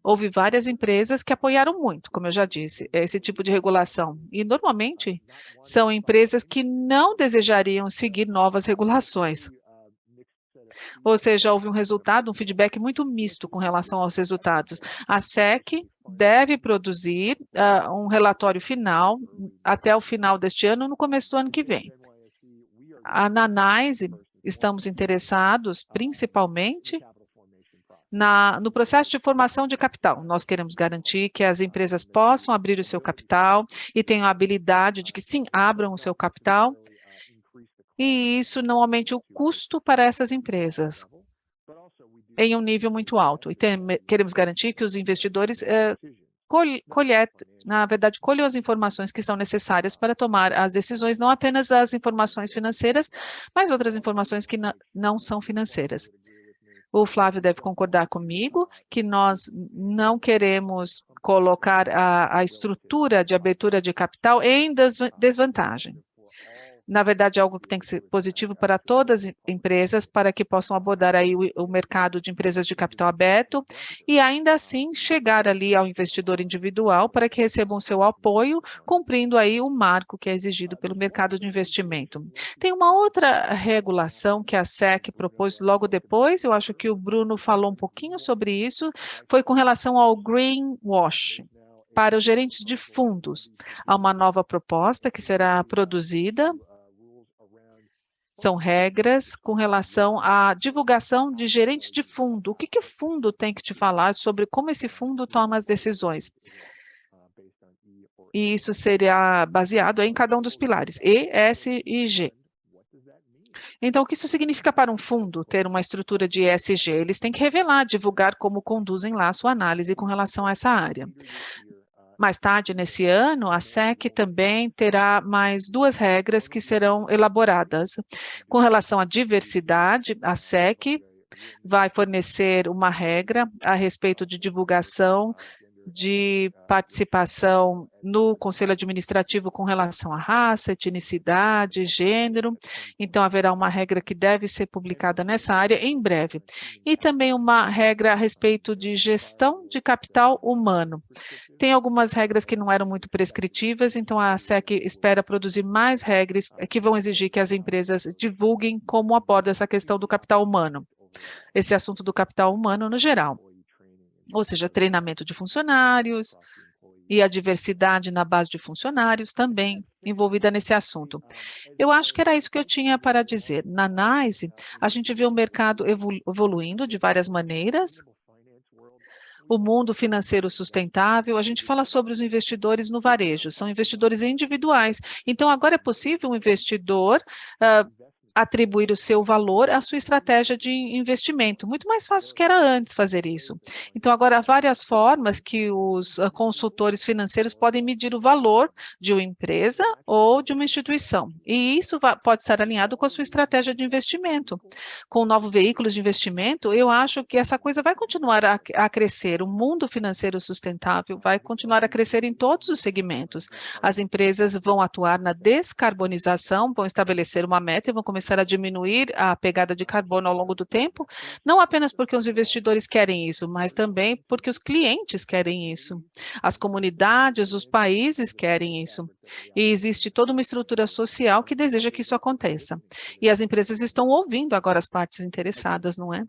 Houve várias empresas que apoiaram muito, como eu já disse, esse tipo de regulação. E, normalmente, são empresas que não desejariam seguir novas regulações. Ou seja, houve um feedback muito misto com relação aos resultados. A SEC deve produzir um relatório final até o final deste ano, no começo do ano que vem. Na NYSE, estamos interessados principalmente no processo de formação de capital. Nós queremos garantir que as empresas possam abrir o seu capital e tenham a habilidade de que, sim, abram o seu capital, e isso não aumente o custo para essas empresas em um nível muito alto. E queremos garantir que os investidores colham as informações que são necessárias para tomar as decisões, não apenas as informações financeiras, mas outras informações que não são financeiras. O Flávio deve concordar comigo que nós não queremos colocar a estrutura de abertura de capital em desvantagem. Na verdade, é algo que tem que ser positivo para todas as empresas, para que possam abordar aí o mercado de empresas de capital aberto e ainda assim chegar ali ao investidor individual para que recebam seu apoio, cumprindo aí o marco que é exigido pelo mercado de investimento. Tem uma outra regulação que a SEC propôs logo depois, eu acho que o Bruno falou um pouquinho sobre isso, foi com relação ao greenwashing. Para os gerentes de fundos, há uma nova proposta que será produzida. São regras com relação à divulgação de gerentes de fundo. O que o fundo tem que te falar sobre como esse fundo toma as decisões? E isso seria baseado em cada um dos pilares, E, S e G. Então, o que isso significa para um fundo ter uma estrutura de ESG? Eles têm que revelar, divulgar como conduzem lá a sua análise com relação a essa área. Mais tarde, nesse ano, a SEC também terá mais 2 regras que serão elaboradas. Com relação à diversidade, a SEC vai fornecer uma regra a respeito de divulgação de participação no Conselho Administrativo com relação à raça, etnicidade, gênero. Então, haverá uma regra que deve ser publicada nessa área em breve. E também uma regra a respeito de gestão de capital humano. Tem algumas regras que não eram muito prescritivas, então a SEC espera produzir mais regras que vão exigir que as empresas divulguem como abordam essa questão do capital humano, esse assunto do capital humano no geral. Ou seja, treinamento de funcionários e a diversidade na base de funcionários também envolvida nesse assunto. Eu acho que era isso que eu tinha para dizer. Na NYSE, a gente vê o mercado evoluindo de várias maneiras. O mundo financeiro sustentável, a gente fala sobre os investidores no varejo, são investidores individuais. Então, agora é possível um investidor atribuir o seu valor à sua estratégia de investimento. Muito mais fácil do que era antes fazer isso. Então, agora há várias formas que os consultores financeiros podem medir o valor de uma empresa ou de uma instituição. E isso pode estar alinhado com a sua estratégia de investimento. Com novos veículos de investimento, eu acho que essa coisa vai continuar a crescer. O mundo financeiro sustentável vai continuar a crescer em todos os segmentos. As empresas vão atuar na descarbonização, vão estabelecer uma meta e vão começar começar a diminuir a pegada de carbono ao longo do tempo, não apenas porque os investidores querem isso, mas também porque os clientes querem isso, as comunidades, os países querem isso, e existe toda uma estrutura social que deseja que isso aconteça. E as empresas estão ouvindo agora as partes interessadas, não é?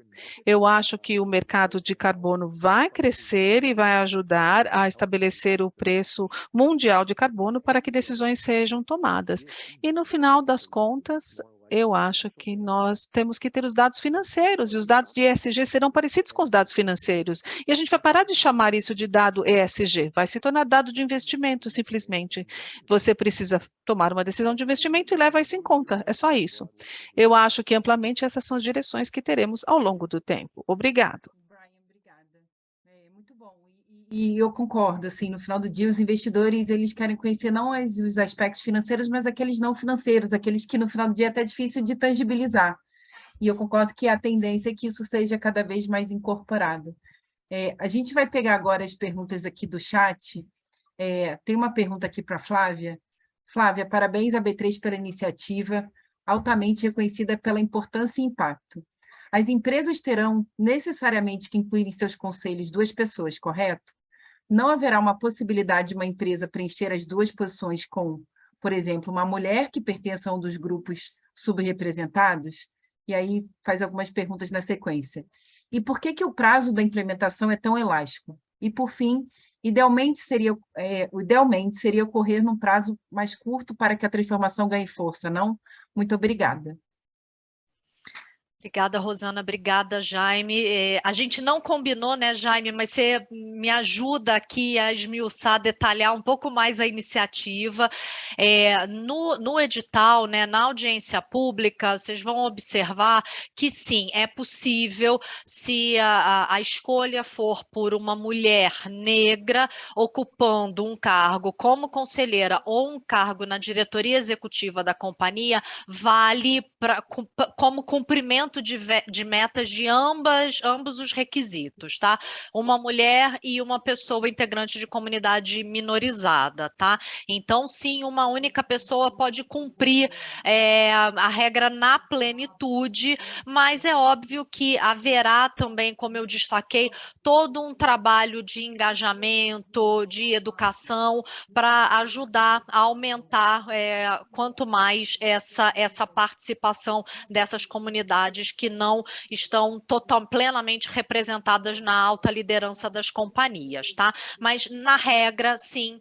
Eu acho que o mercado de carbono vai crescer e vai ajudar a estabelecer o preço mundial de carbono para que decisões sejam tomadas. E no final das contas, eu acho que nós temos que ter os dados financeiros, e os dados de ESG serão parecidos com os dados financeiros. E a gente vai parar de chamar isso de dado ESG, vai se tornar dado de investimento, simplesmente. Você precisa tomar uma decisão de investimento e leva isso em conta, é só isso. Eu acho que amplamente essas são as direções que teremos ao longo do tempo. Obrigado. Brian, obrigada. É muito bom. E eu concordo, assim, no final do dia, os investidores, eles querem conhecer não os aspectos financeiros, mas aqueles não financeiros, aqueles que no final do dia é até difícil de tangibilizar. E eu concordo que a tendência é que isso seja cada vez mais incorporado. A gente vai pegar agora as perguntas aqui do chat. Tem uma pergunta aqui para a Flávia. Flávia, parabéns à B3 pela iniciativa, altamente reconhecida pela importância e impacto. As empresas terão necessariamente que incluir em seus conselhos 2 pessoas, correto? Não haverá uma possibilidade de uma empresa preencher as 2 posições com, por exemplo, uma mulher que pertença a um dos grupos subrepresentados? E aí faz algumas perguntas na sequência. E por que o prazo da implementação é tão elástico? E, por fim, idealmente seria ocorrer num prazo mais curto para que a transformação ganhe força, não? Muito obrigada. Obrigada, Rosana. Obrigada, Jaime. A gente não combinou, né, Jaime, mas você me ajuda aqui a esmiuçar, detalhar um pouco mais a iniciativa. No edital, né, na audiência pública, vocês vão observar que sim, é possível, se a escolha for por uma mulher negra ocupando um cargo como conselheira ou um cargo na diretoria executiva da companhia, vale como cumprimento de metas de ambos os requisitos, tá? Uma mulher e uma pessoa integrante de comunidade minorizada, tá? Então, sim, uma única pessoa pode cumprir a regra na plenitude, mas é óbvio que haverá também, como eu destaquei, todo um trabalho de engajamento, de educação, para ajudar a aumentar quanto mais essa participação dessas comunidades que não estão plenamente representadas na alta liderança das companhias, tá? Mas, na regra, sim,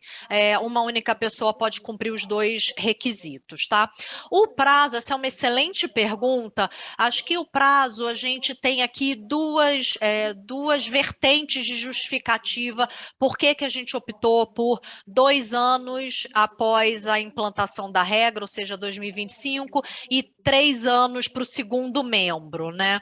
uma única pessoa pode cumprir os 2 requisitos, tá? O prazo, essa é uma excelente pergunta. Acho que o prazo, a gente tem aqui duas vertentes de justificativa. Por que a gente optou por 2 anos após a implantação da regra, ou seja, 2025, e 3 anos para o segundo membro, né?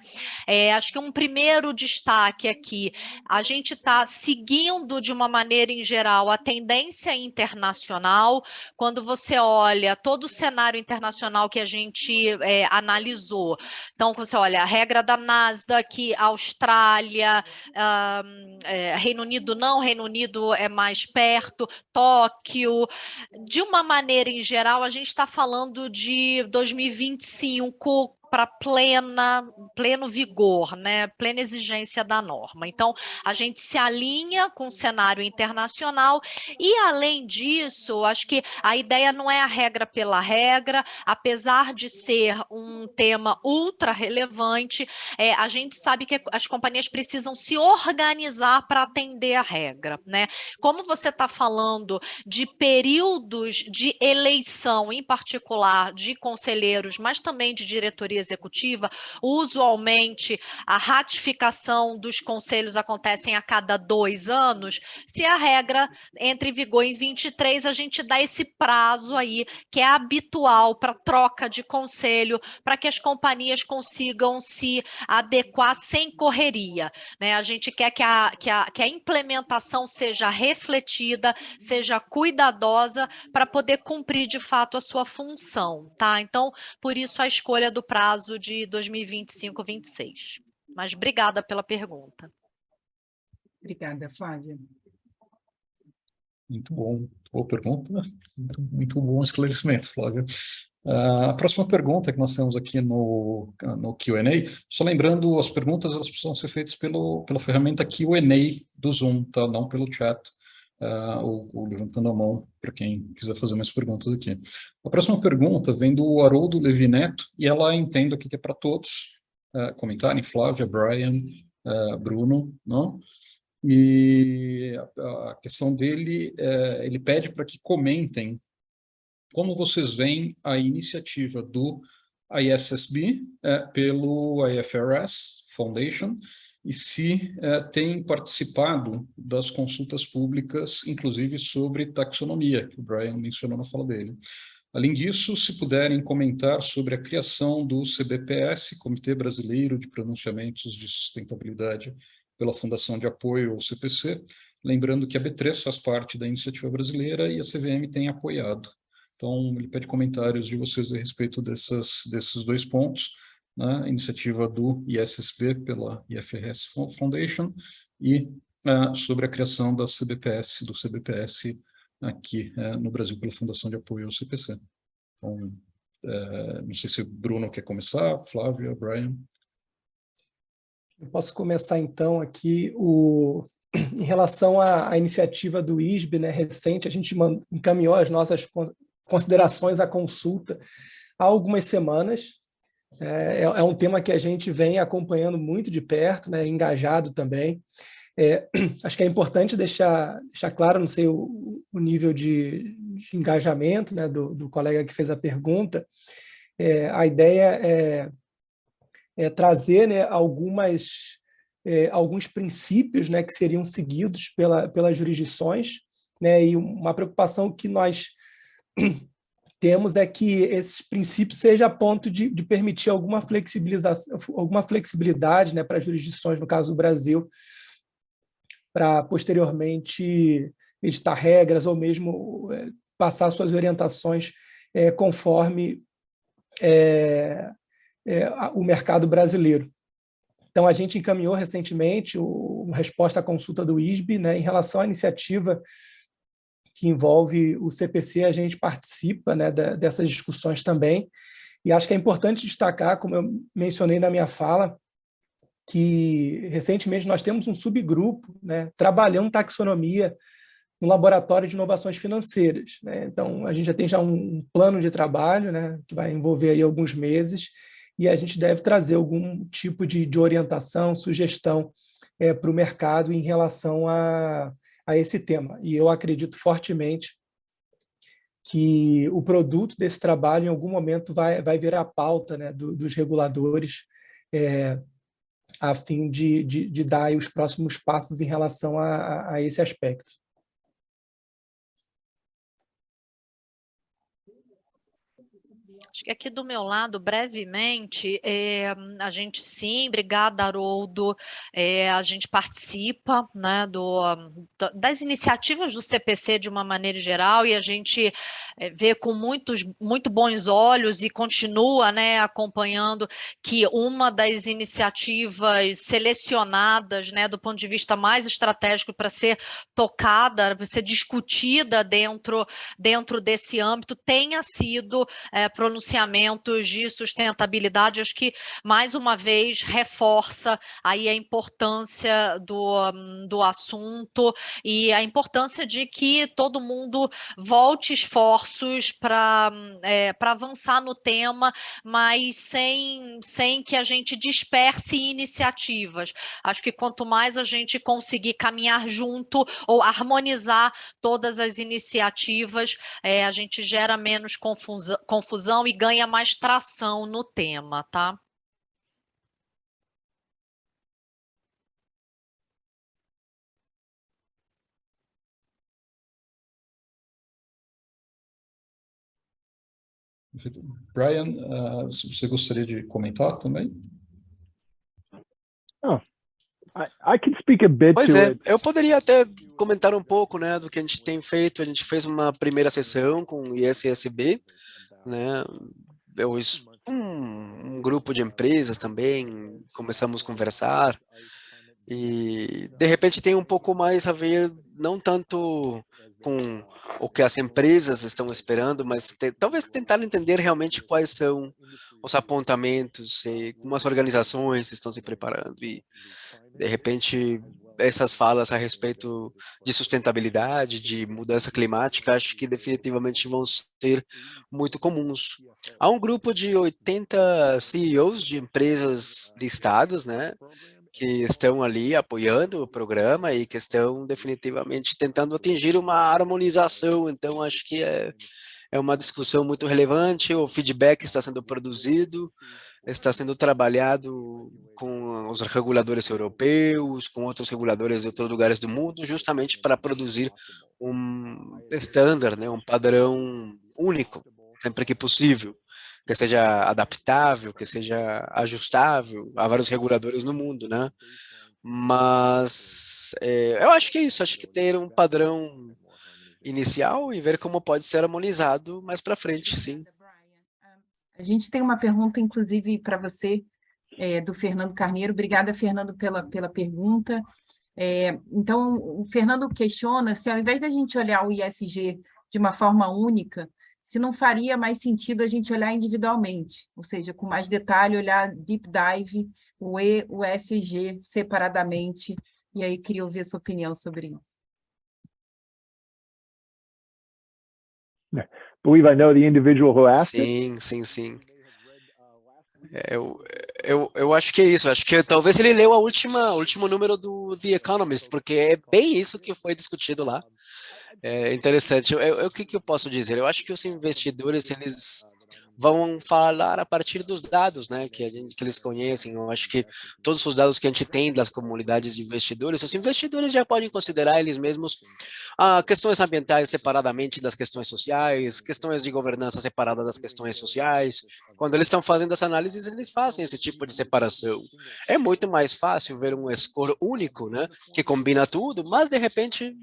Acho que um primeiro destaque aqui, a gente está seguindo de uma maneira em geral a tendência internacional. Quando você olha todo o cenário internacional que a gente analisou, então você olha a regra da Nasdaq, Austrália, Reino Unido não, Reino Unido é mais perto, Tóquio, de uma maneira em geral, a gente está falando de 2025 para pleno vigor, né? Plena exigência da norma. Então, a gente se alinha com o cenário internacional e, além disso, acho que a ideia não é a regra pela regra, apesar de ser um tema ultra relevante, a gente sabe que as companhias precisam se organizar para atender a regra, né? Como você está falando de períodos de eleição, em particular de conselheiros, mas também de diretoria executiva, usualmente a ratificação dos conselhos acontecem a cada 2 anos. Se a regra entra em vigor em 23, a gente dá esse prazo aí, que é habitual para troca de conselho, para que as companhias consigam se adequar sem correria, né? A gente quer que a implementação seja refletida, seja cuidadosa, para poder cumprir de fato a sua função, tá? Então, por isso a escolha do prazo de 2025-26. Mas obrigada pela pergunta. Obrigada, Flávia. Muito bom, boa pergunta, muito bom esclarecimento, Flávio. A próxima pergunta que nós temos aqui no Q&A, só lembrando, as perguntas elas precisam ser feitas pela ferramenta Q&A do Zoom, tá? Não pelo chat, ou levantando a mão para quem quiser fazer mais perguntas aqui. A próxima pergunta vem do Haroldo Levi Neto, e ela entendo aqui que é para todos comentarem, Flávia, Brian, Bruno, não? E a questão dele, ele pede para que comentem como vocês veem a iniciativa do ISSB pelo IFRS Foundation e se tem participado das consultas públicas, inclusive sobre taxonomia, que o Brian mencionou na fala dele. Além disso, se puderem comentar sobre a criação do CBPS, Comitê Brasileiro de Pronunciamentos de Sustentabilidade pela Fundação de Apoio ao CPC, lembrando que a B3 faz parte da iniciativa brasileira e a CVM tem apoiado. Então, ele pede comentários de vocês a respeito desses dois pontos, né? A iniciativa do ISSB pela IFRS Foundation e sobre a criação do CBPS aqui no Brasil pela Fundação de Apoio ao CPC. Então, não sei se o Bruno quer começar, Flávia, Brian. Eu posso começar, então, aqui em relação à iniciativa do ISB, né, recente, a gente encaminhou as nossas considerações à consulta há algumas semanas. É um tema que a gente vem acompanhando muito de perto, né, engajado também. Acho que é importante deixar claro, não sei o nível de engajamento, né, do colega que fez a pergunta. A ideia é trazer, né, alguns princípios, né, que seriam seguidos pelas jurisdições, né, e uma preocupação que nós temos é que esses princípios sejam a ponto de permitir alguma flexibilidade, né, para as jurisdições, no caso do Brasil, para posteriormente editar regras ou mesmo passar suas orientações conforme o mercado brasileiro. Então, a gente encaminhou recentemente uma resposta à consulta do ISB, né, em relação à iniciativa que envolve o CPC, a gente participa, né, dessas discussões também, e acho que é importante destacar, como eu mencionei na minha fala, que recentemente nós temos um subgrupo, né, trabalhando taxonomia no Laboratório de Inovações Financeiras, né? Então, a gente já tem um plano de trabalho, né, que vai envolver aí alguns meses, e a gente deve trazer algum tipo de orientação, sugestão para o mercado em relação a esse tema. E eu acredito fortemente que o produto desse trabalho, em algum momento, vai virar a pauta, né, dos reguladores, a fim de dar aí os próximos passos em relação a esse aspecto. Acho que aqui do meu lado, brevemente, a gente sim, obrigada, Haroldo, a gente participa, né, das iniciativas do CPC de uma maneira geral, e a gente vê com muito bons olhos e continua, né, acompanhando que uma das iniciativas selecionadas, né, do ponto de vista mais estratégico para ser tocada, para ser discutida dentro desse âmbito, tenha sido pronunciamentos de sustentabilidade. Acho que, mais uma vez, reforça aí a importância do assunto e a importância de que todo mundo volte esforços para avançar no tema, mas sem que a gente disperse iniciativas. Acho que quanto mais a gente conseguir caminhar junto ou harmonizar todas as iniciativas, a gente gera menos confusão e ganha mais tração no tema, tá? Brian, você gostaria de comentar também? I can speak a bit Pois to é, it. eu poderia até comentar um pouco, né, do que a gente tem feito. A gente fez uma primeira sessão com o ISSB, né, um grupo de empresas também, começamos a conversar, E, de repente, tem um pouco mais a ver, não tanto com o que as empresas estão esperando, mas talvez tentar entender realmente quais são os apontamentos e como as organizações estão se preparando. E, de repente, essas falas a respeito de sustentabilidade, de mudança climática, acho que definitivamente vão ser muito comuns. Há um grupo de 80 CEOs de empresas listadas, né, que estão ali apoiando o programa e que estão definitivamente tentando atingir uma harmonização. Então, acho que é uma discussão muito relevante, o feedback está sendo produzido, está sendo trabalhado com os reguladores europeus, com outros reguladores de outros lugares do mundo, justamente para produzir um standard, né, um padrão único, sempre que possível, que seja adaptável, que seja ajustável a vários reguladores no mundo, né? Mas eu acho que é isso, acho que ter um padrão inicial e ver como pode ser harmonizado mais para frente, sim. A gente tem uma pergunta, inclusive, para você, do Fernando Carneiro. Obrigada, Fernando, pela pergunta. Então, o Fernando questiona se, ao invés da gente olhar o ISG de uma forma única, se não faria mais sentido a gente olhar individualmente, ou seja, com mais detalhe, olhar deep dive, o E, o ESG separadamente, e aí queria ouvir a sua opinião sobre isso. Believe I know the individual who asked it. Sim. Eu acho que é isso. Acho que talvez ele leu o último número do The Economist, porque é bem isso que foi discutido lá. É interessante. O que eu posso dizer? Eu acho que os investidores, eles vão falar a partir dos dados, né, que eles conhecem. Eu acho que todos os dados que a gente tem das comunidades de investidores, os investidores já podem considerar eles mesmos questões ambientais separadamente das questões sociais, questões de governança separadas das questões sociais. Quando eles estão fazendo essa análise, eles fazem esse tipo de separação. É muito mais fácil ver um score único, né, que combina tudo, mas de repente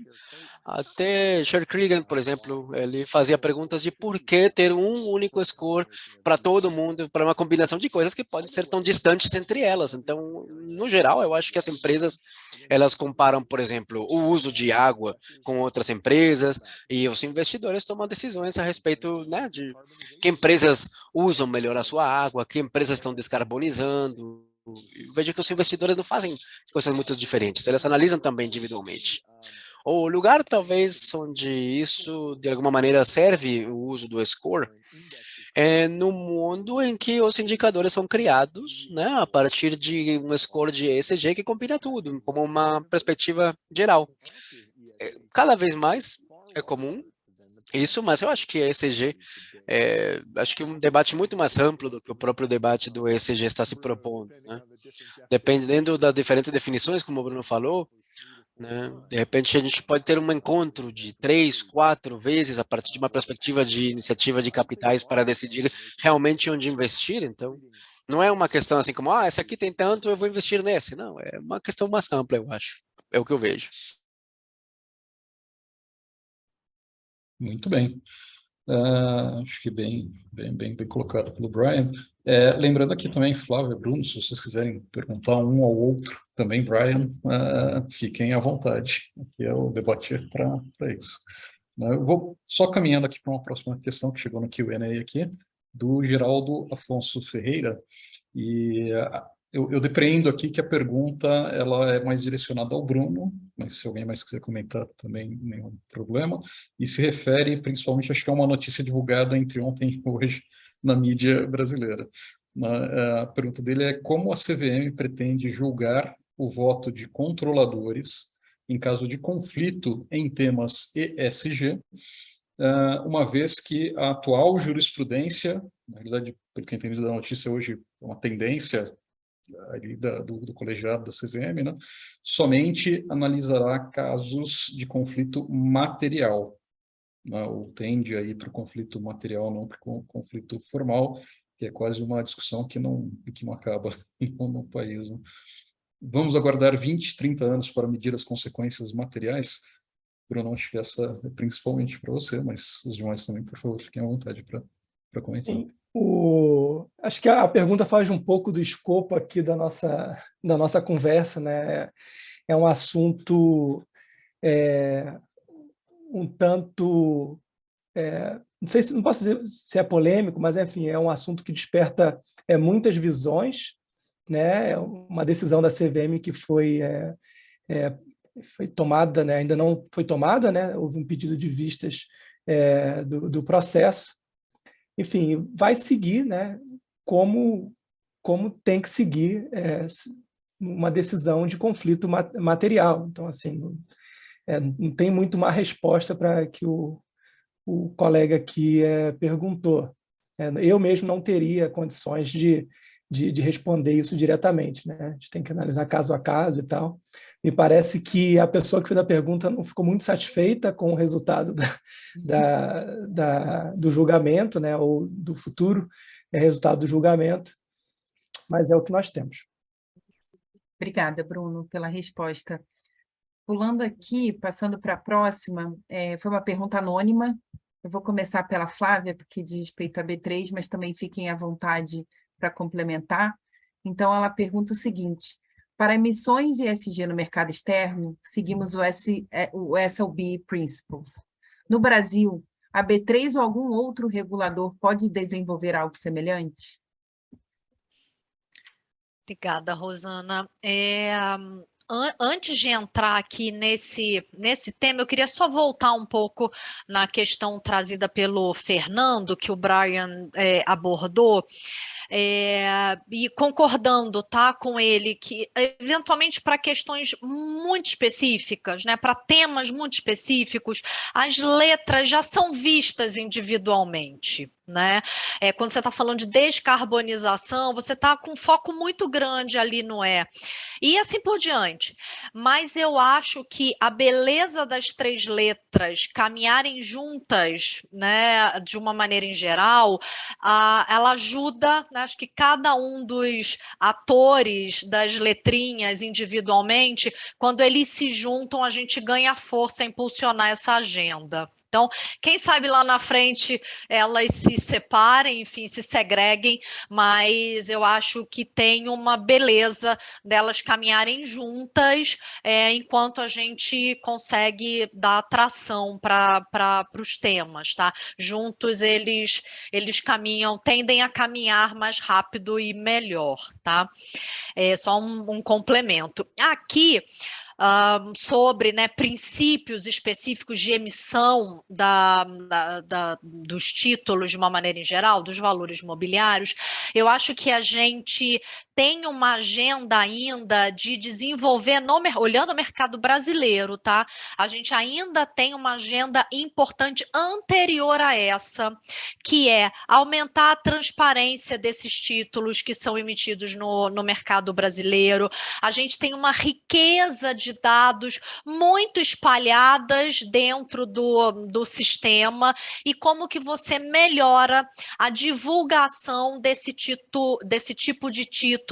até Charles Cregan, por exemplo, ele fazia perguntas de por que ter um único score para todo mundo, para uma combinação de coisas que podem ser tão distantes entre elas. Então, no geral, eu acho que as empresas, elas comparam, por exemplo, o uso de água com outras empresas e os investidores tomam decisões a respeito, né, de que empresas usam melhor a sua água, que empresas estão descarbonizando. Eu vejo que os investidores não fazem coisas muito diferentes, eles analisam também individualmente. O lugar, talvez, onde isso, de alguma maneira, serve o uso do score é no mundo em que os indicadores são criados, né, a partir de um score de ESG que combina tudo, como uma perspectiva geral. Cada vez mais é comum isso, mas eu acho que ESG acho que um debate muito mais amplo do que o próprio debate do ESG está se propondo, né? Dependendo das diferentes definições, como o Bruno falou, né? De repente a gente pode ter um encontro de 3, 4 vezes a partir de uma perspectiva de iniciativa de capitais para decidir realmente onde investir. Então, não é uma questão assim como, esse aqui tem tanto, eu vou investir nesse. Não, é uma questão mais ampla, eu acho. É o que eu vejo. Muito bem. Acho que bem colocado pelo Brian. Lembrando aqui também, Flávio e Bruno, se vocês quiserem perguntar um ao outro, também Brian, fiquem à vontade. Aqui é o debate para isso. Eu vou só caminhando aqui para uma próxima questão que chegou no Q&A aqui, do Geraldo Afonso Ferreira, e eu depreendo aqui que a pergunta ela é mais direcionada ao Bruno, mas se alguém mais quiser comentar também, nenhum problema, e se refere principalmente, acho que é uma notícia divulgada entre ontem e hoje na mídia brasileira. A pergunta dele é como a CVM pretende julgar o voto de controladores em caso de conflito em temas ESG, uma vez que a atual jurisprudência, na realidade, pelo que eu entendi da notícia hoje, é uma tendência ali do colegiado da CVM, né, somente analisará casos de conflito material, né, ou tende a ir para o conflito material, não para o conflito formal, que é quase uma discussão que não acaba no país. Né. Vamos aguardar 20, 30 anos para medir as consequências materiais? Bruno, acho que essa é principalmente para você, mas os demais também, por favor, fiquem à vontade para comentar. Acho que a pergunta faz um pouco do escopo aqui da nossa conversa, né? É um assunto um tanto, não sei se não posso dizer se é polêmico, mas enfim, é um assunto que desperta muitas visões, né? É uma decisão da CVM que foi tomada, né? Ainda não foi tomada, né? Houve um pedido de vistas do processo. Enfim, vai seguir, né? Como tem que seguir uma decisão de conflito material. Então, assim, não tem muito uma resposta para que o colega aqui perguntou. Eu mesmo não teria condições de responder isso diretamente, né? A gente tem que analisar caso a caso e tal. Me parece que a pessoa que fez a pergunta não ficou muito satisfeita com o resultado do julgamento, né? Ou do futuro resultado do julgamento, mas é o que nós temos. Obrigada, Bruno, pela resposta. Pulando aqui, passando para a próxima, foi uma pergunta anônima. Eu vou começar pela Flávia, porque diz respeito a B3, mas também fiquem à vontade para complementar. Então, ela pergunta o seguinte: para emissões ESG no mercado externo, seguimos o SLB Principles. No Brasil, a B3 ou algum outro regulador pode desenvolver algo semelhante? Obrigada, Rosana. Antes de entrar aqui nesse tema, eu queria só voltar um pouco na questão trazida pelo Fernando, que o Brian abordou, e concordando, tá, com ele, que eventualmente para questões muito específicas, né, para temas muito específicos, as letras já são vistas individualmente. Né? Quando você está falando de descarbonização, você está com um foco muito grande ali no e assim por diante. Mas eu acho que a beleza das três letras caminharem juntas, né, de uma maneira em geral, ela ajuda, né, acho que cada um dos atores das letrinhas individualmente, quando eles se juntam, a gente ganha força a impulsionar essa agenda. Então, quem sabe lá na frente elas se separem, enfim, se segreguem, mas eu acho que tem uma beleza delas caminharem juntas, enquanto a gente consegue dar atração para os temas, tá? Juntos eles caminham, tendem a caminhar mais rápido e melhor, tá? Só um complemento. Aqui, sobre, né, princípios específicos de emissão dos títulos de uma maneira em geral, dos valores imobiliários, eu acho que a gente tem uma agenda ainda de desenvolver, olhando o mercado brasileiro, tá? A gente ainda tem uma agenda importante anterior a essa, que é aumentar a transparência desses títulos que são emitidos no mercado brasileiro. A gente tem uma riqueza de dados muito espalhadas dentro do sistema, e como que você melhora a divulgação desse tipo de título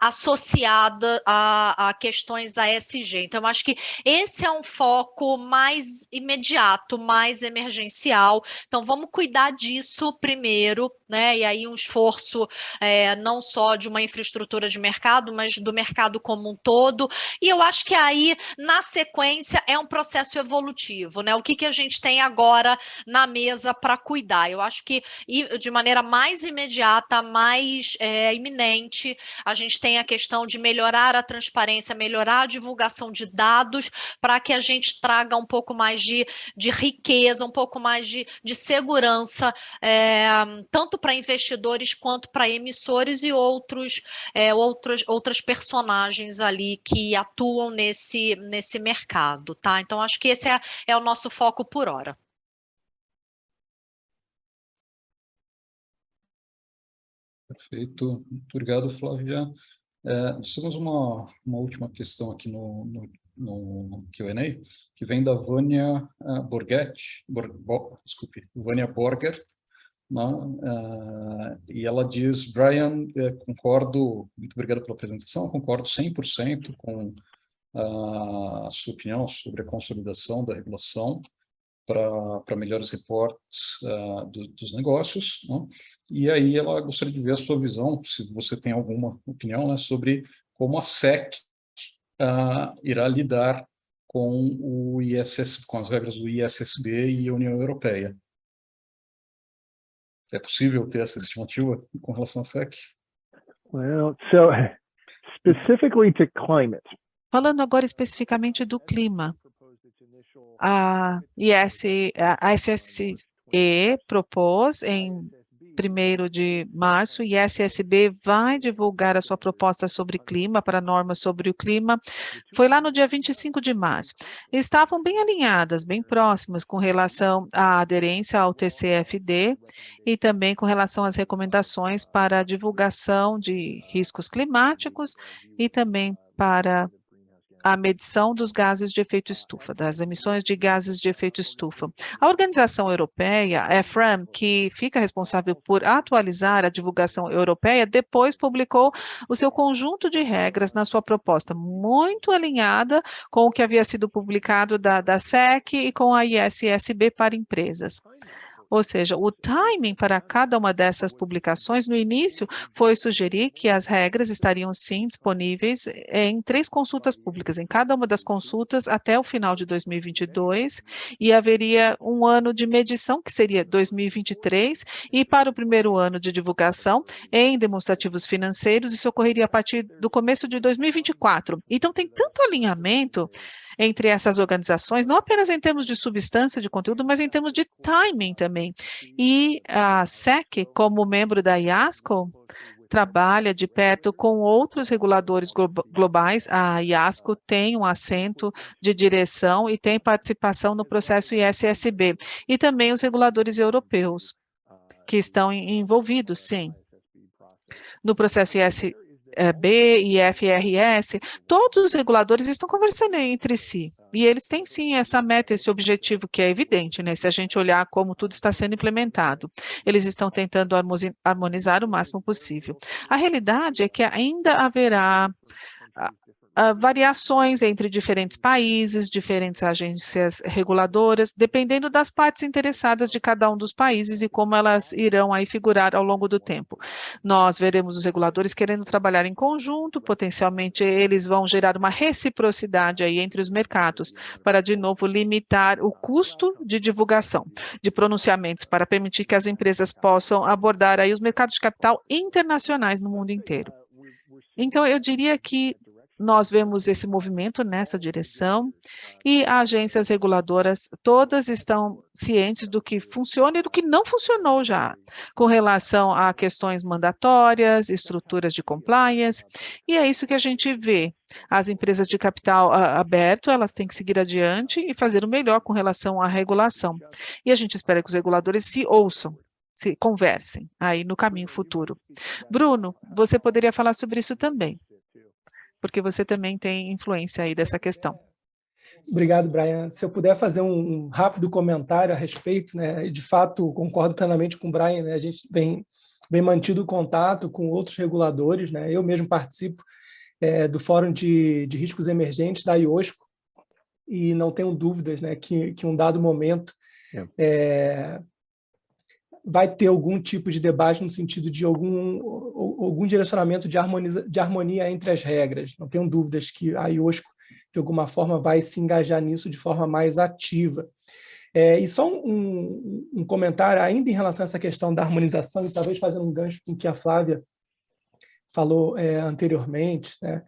associada a questões ASG. Então, eu acho que esse é um foco mais imediato, mais emergencial. Então, vamos cuidar disso primeiro, né? E aí um esforço não só de uma infraestrutura de mercado, mas do mercado como um todo. E eu acho que aí, na sequência, é um processo evolutivo, né? O que a gente tem agora na mesa para cuidar? Eu acho que de maneira mais imediata, mais iminente, a gente tem a questão de melhorar a transparência, melhorar a divulgação de dados, para que a gente traga um pouco mais de riqueza, um pouco mais de segurança, tanto para investidores quanto para emissores e outras personagens ali que atuam nesse mercado, tá? Então, acho que esse é o nosso foco por hora. Perfeito. Muito obrigado, Flávia. Nós temos uma última questão aqui no Q&A, que vem da Vânia Vânia Borgert, né? E ela diz: Brian, concordo, muito obrigado pela apresentação, concordo 100% com a sua opinião sobre a consolidação da regulação. para melhores reportes dos negócios, né? E aí ela gostaria de ver a sua visão, se você tem alguma opinião, né, sobre como a SEC irá lidar com o ISS, com as regras do ISSB e a União Europeia. É possível ter essa estimativa com relação à SEC? Well, so specifically to climate. Falando agora especificamente do clima, a SSE propôs em 1º de março, e a ISSB vai divulgar a sua proposta sobre clima, para normas sobre o clima, foi lá no dia 25 de março. Estavam bem alinhadas, bem próximas com relação à aderência ao TCFD e também com relação às recomendações para a divulgação de riscos climáticos e também para a medição dos gases de efeito estufa, das emissões de gases de efeito estufa. A organização europeia, a EFRAM, que fica responsável por atualizar a divulgação europeia, depois publicou o seu conjunto de regras na sua proposta, muito alinhada com o que havia sido publicado da SEC e com a ISSB para empresas. Ou seja, o timing para cada uma dessas publicações, no início, foi sugerir que as regras estariam, sim, disponíveis em 3 consultas públicas, em cada uma das consultas até o final de 2022, e haveria um ano de medição, que seria 2023, e para o primeiro ano de divulgação, em demonstrativos financeiros, isso ocorreria a partir do começo de 2024. Então, tem tanto alinhamento entre essas organizações, não apenas em termos de substância de conteúdo, mas em termos de timing também. E a SEC, como membro da IASCO, trabalha de perto com outros reguladores globais. A IASCO tem um assento de direção e tem participação no processo ISSB. E também os reguladores europeus, que estão envolvidos, sim, no processo ISSB e FRS, todos os reguladores estão conversando entre si, e eles têm sim essa meta, esse objetivo que é evidente, né? Se a gente olhar como tudo está sendo implementado, eles estão tentando harmonizar o máximo possível. A realidade é que ainda haverá variações entre diferentes países, diferentes agências reguladoras, dependendo das partes interessadas de cada um dos países e como elas irão aí figurar ao longo do tempo. Nós veremos os reguladores querendo trabalhar em conjunto, potencialmente eles vão gerar uma reciprocidade aí entre os mercados, para de novo limitar o custo de divulgação de pronunciamentos, para permitir que as empresas possam abordar aí os mercados de capital internacionais no mundo inteiro. Então, eu diria que nós vemos esse movimento nessa direção e as agências reguladoras todas estão cientes do que funciona e do que não funcionou já, com relação a questões mandatórias, estruturas de compliance, e é isso que a gente vê. As empresas de capital aberto, elas têm que seguir adiante e fazer o melhor com relação à regulação. E a gente espera que os reguladores se ouçam, se conversem aí no caminho futuro. Bruno, você poderia falar sobre isso também, porque você também tem influência aí dessa questão. Obrigado, Brian. Se eu puder fazer um rápido comentário a respeito, né, de fato, concordo plenamente com o Brian, né, a gente vem mantido contato com outros reguladores, né, eu mesmo participo do Fórum de Riscos Emergentes da IOSCO, e não tenho dúvidas, né, que um dado momento vai ter algum tipo de debate no sentido de algum direcionamento de harmonia entre as regras. Não tenho dúvidas que a IOSCO, de alguma forma, vai se engajar nisso de forma mais ativa. E só um comentário ainda em relação a essa questão da harmonização, e talvez fazendo um gancho com o que a Flávia falou anteriormente, né?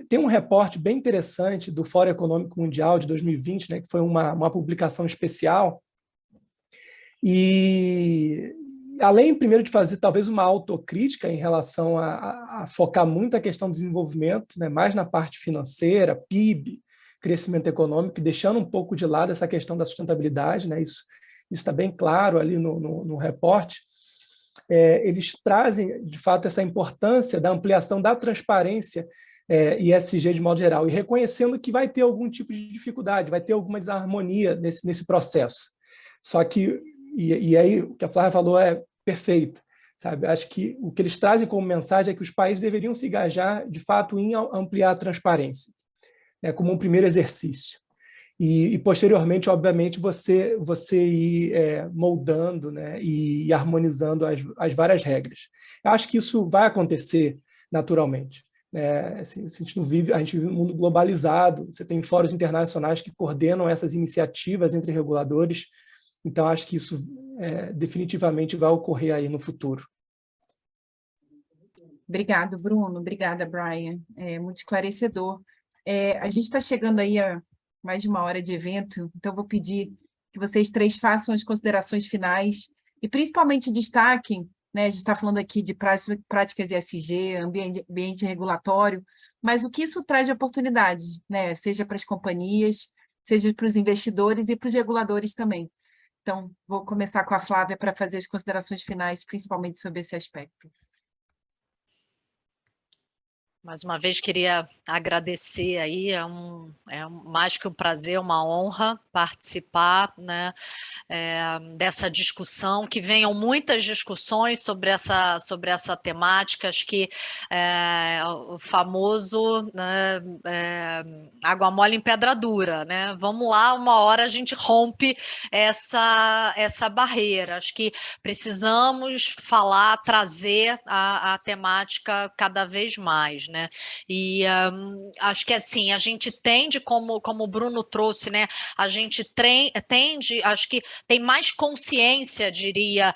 Tem um reporte bem interessante do Fórum Econômico Mundial de 2020, né, que foi uma publicação especial. E além, primeiro, de fazer talvez uma autocrítica em relação a focar muito a questão do desenvolvimento, né, mais na parte financeira, PIB, crescimento econômico, deixando um pouco de lado essa questão da sustentabilidade, né, isso está bem claro ali no reporte. Eles trazem, de fato, essa importância da ampliação da transparência ESG de modo geral, e reconhecendo que vai ter algum tipo de dificuldade, vai ter alguma desarmonia nesse processo. Só que e aí, o que a Flávia falou é perfeito, sabe? Acho que o que eles trazem como mensagem é que os países deveriam se engajar, de fato, em ampliar a transparência, né, como um primeiro exercício. e posteriormente, obviamente, você ir moldando, né, e harmonizando as várias regras. Eu acho que isso vai acontecer naturalmente. Assim, a gente vive um mundo globalizado, você tem fóruns internacionais que coordenam essas iniciativas entre reguladores, então acho que isso definitivamente vai ocorrer aí no futuro. Obrigado, Bruno. Obrigada, Brian. É muito esclarecedor. A gente está chegando aí a mais de 1 hora de evento, então vou pedir que vocês 3 façam as considerações finais e principalmente destaquem, né, a gente está falando aqui de práticas ESG, ambiente regulatório, mas o que isso traz de oportunidade, né, seja para as companhias, seja para os investidores e para os reguladores também. Então, vou começar com a Flávia para fazer as considerações finais, principalmente sobre esse aspecto. Mais uma vez, queria agradecer aí, mais que um prazer, uma honra participar, né, dessa discussão, que venham muitas discussões sobre essa temática. Acho que o famoso, né, água mole em pedra dura, né? Vamos lá, uma hora a gente rompe essa barreira. Acho que precisamos falar, trazer a temática cada vez mais, né? E acho que assim, a gente tende, como o Bruno trouxe, né? A gente tende, acho que tem mais consciência, diria,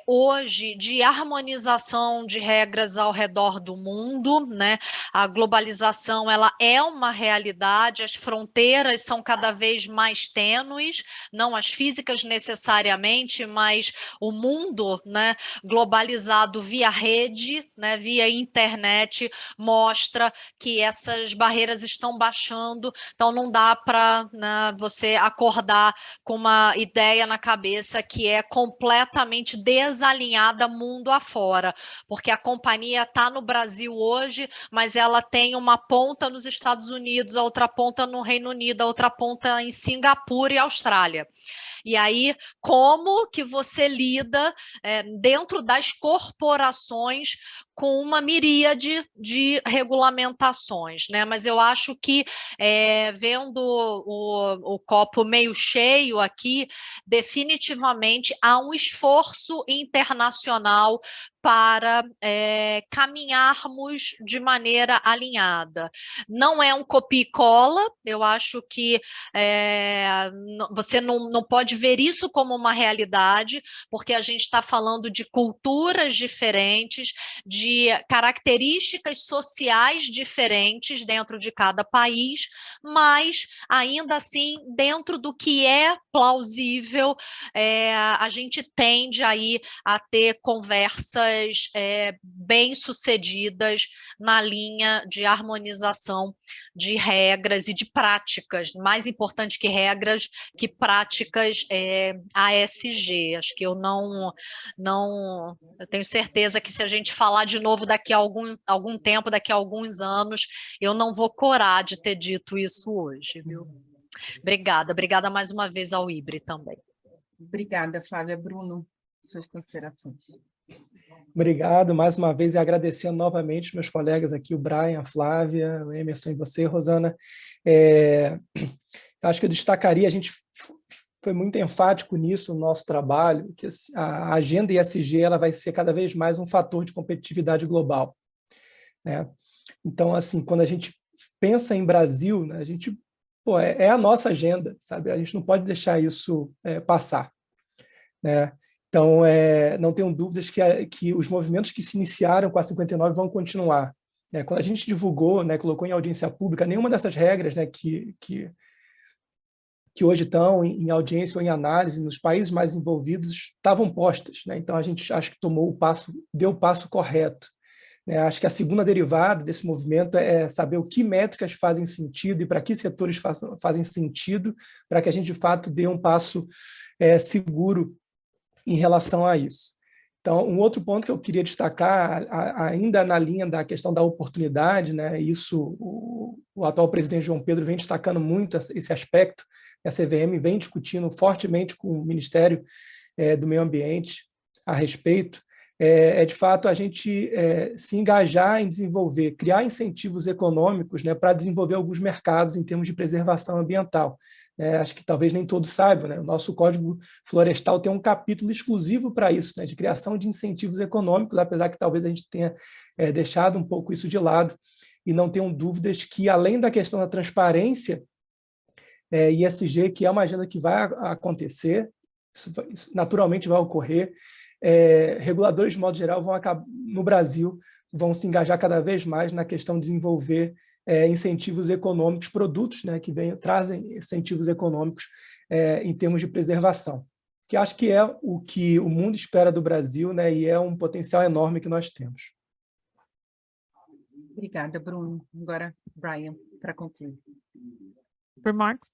hoje, de harmonização de regras ao redor do mundo, né? A globalização, ela é uma realidade, as fronteiras são cada vez mais tênues, não as físicas necessariamente, mas o mundo, né, globalizado via rede, né, via internet, mostra que essas barreiras estão baixando, então não dá para, né, você acordar com uma ideia na cabeça que é completamente desalinhada mundo afora, porque a companhia está no Brasil hoje, mas ela tem uma ponta nos Estados Unidos, a outra ponta no Reino Unido, a outra ponta em Singapura e Austrália. E aí, como que você lida dentro das corporações com uma miríade de regulamentações, né? Mas eu acho que, vendo o copo meio cheio aqui, definitivamente há um esforço internacional para caminharmos de maneira alinhada. Não é um copia e cola, eu acho que você não pode ver isso como uma realidade, porque a gente está falando de culturas diferentes, de características sociais diferentes dentro de cada país, mas ainda assim, dentro do que é plausível, a gente tende aí a ter conversas bem-sucedidas na linha de harmonização de regras e de práticas, mais importante que regras, que práticas ASG. Acho que eu tenho certeza que se a gente falar de novo daqui a algum tempo, daqui a alguns anos, eu não vou corar de ter dito isso hoje, viu? Obrigada mais uma vez ao IBRE também. Obrigada, Flávia. Bruno, suas considerações. Obrigado mais uma vez e agradecendo novamente meus colegas aqui, o Brian, a Flávia, o Emerson e você, Rosana. Acho que eu destacaria, a gente foi muito enfático nisso no nosso trabalho, que a agenda ESG ela vai ser cada vez mais um fator de competitividade global, né? Então, assim, quando a gente pensa em Brasil, né, a gente, é a nossa agenda, sabe? A gente não pode deixar isso passar, né? Então, não tenho dúvidas que os movimentos que se iniciaram com a 59 vão continuar, né? Quando a gente divulgou, né, colocou em audiência pública, nenhuma dessas regras, né, que hoje estão em audiência ou em análise nos países mais envolvidos estavam postas, né? Então, a gente acho que deu o passo correto, né? Acho que a segunda derivada desse movimento é saber o que métricas fazem sentido e para que setores fazem sentido, para que a gente, de fato, dê um passo seguro em relação a isso. Então, um outro ponto que eu queria destacar, ainda na linha da questão da oportunidade, né? Isso o atual presidente João Pedro vem destacando muito esse aspecto, a CVM vem discutindo fortemente com o Ministério do Meio Ambiente a respeito, de fato a gente se engajar em desenvolver, criar incentivos econômicos, né, para desenvolver alguns mercados em termos de preservação ambiental. acho que talvez nem todos saibam, né? O nosso Código Florestal tem um capítulo exclusivo para isso, né? De criação de incentivos econômicos, apesar que talvez a gente tenha deixado um pouco isso de lado, e não tenham dúvidas que, além da questão da transparência, ESG, que é uma agenda que vai acontecer, isso naturalmente vai ocorrer, reguladores, de modo geral, no Brasil, vão se engajar cada vez mais na questão de desenvolver incentivos econômicos, produtos, né, que trazem incentivos econômicos em termos de preservação, que acho que é o que o mundo espera do Brasil, né, e é um potencial enorme que nós temos. Obrigada, Bruno. Agora, Brian, para concluir. Remarks?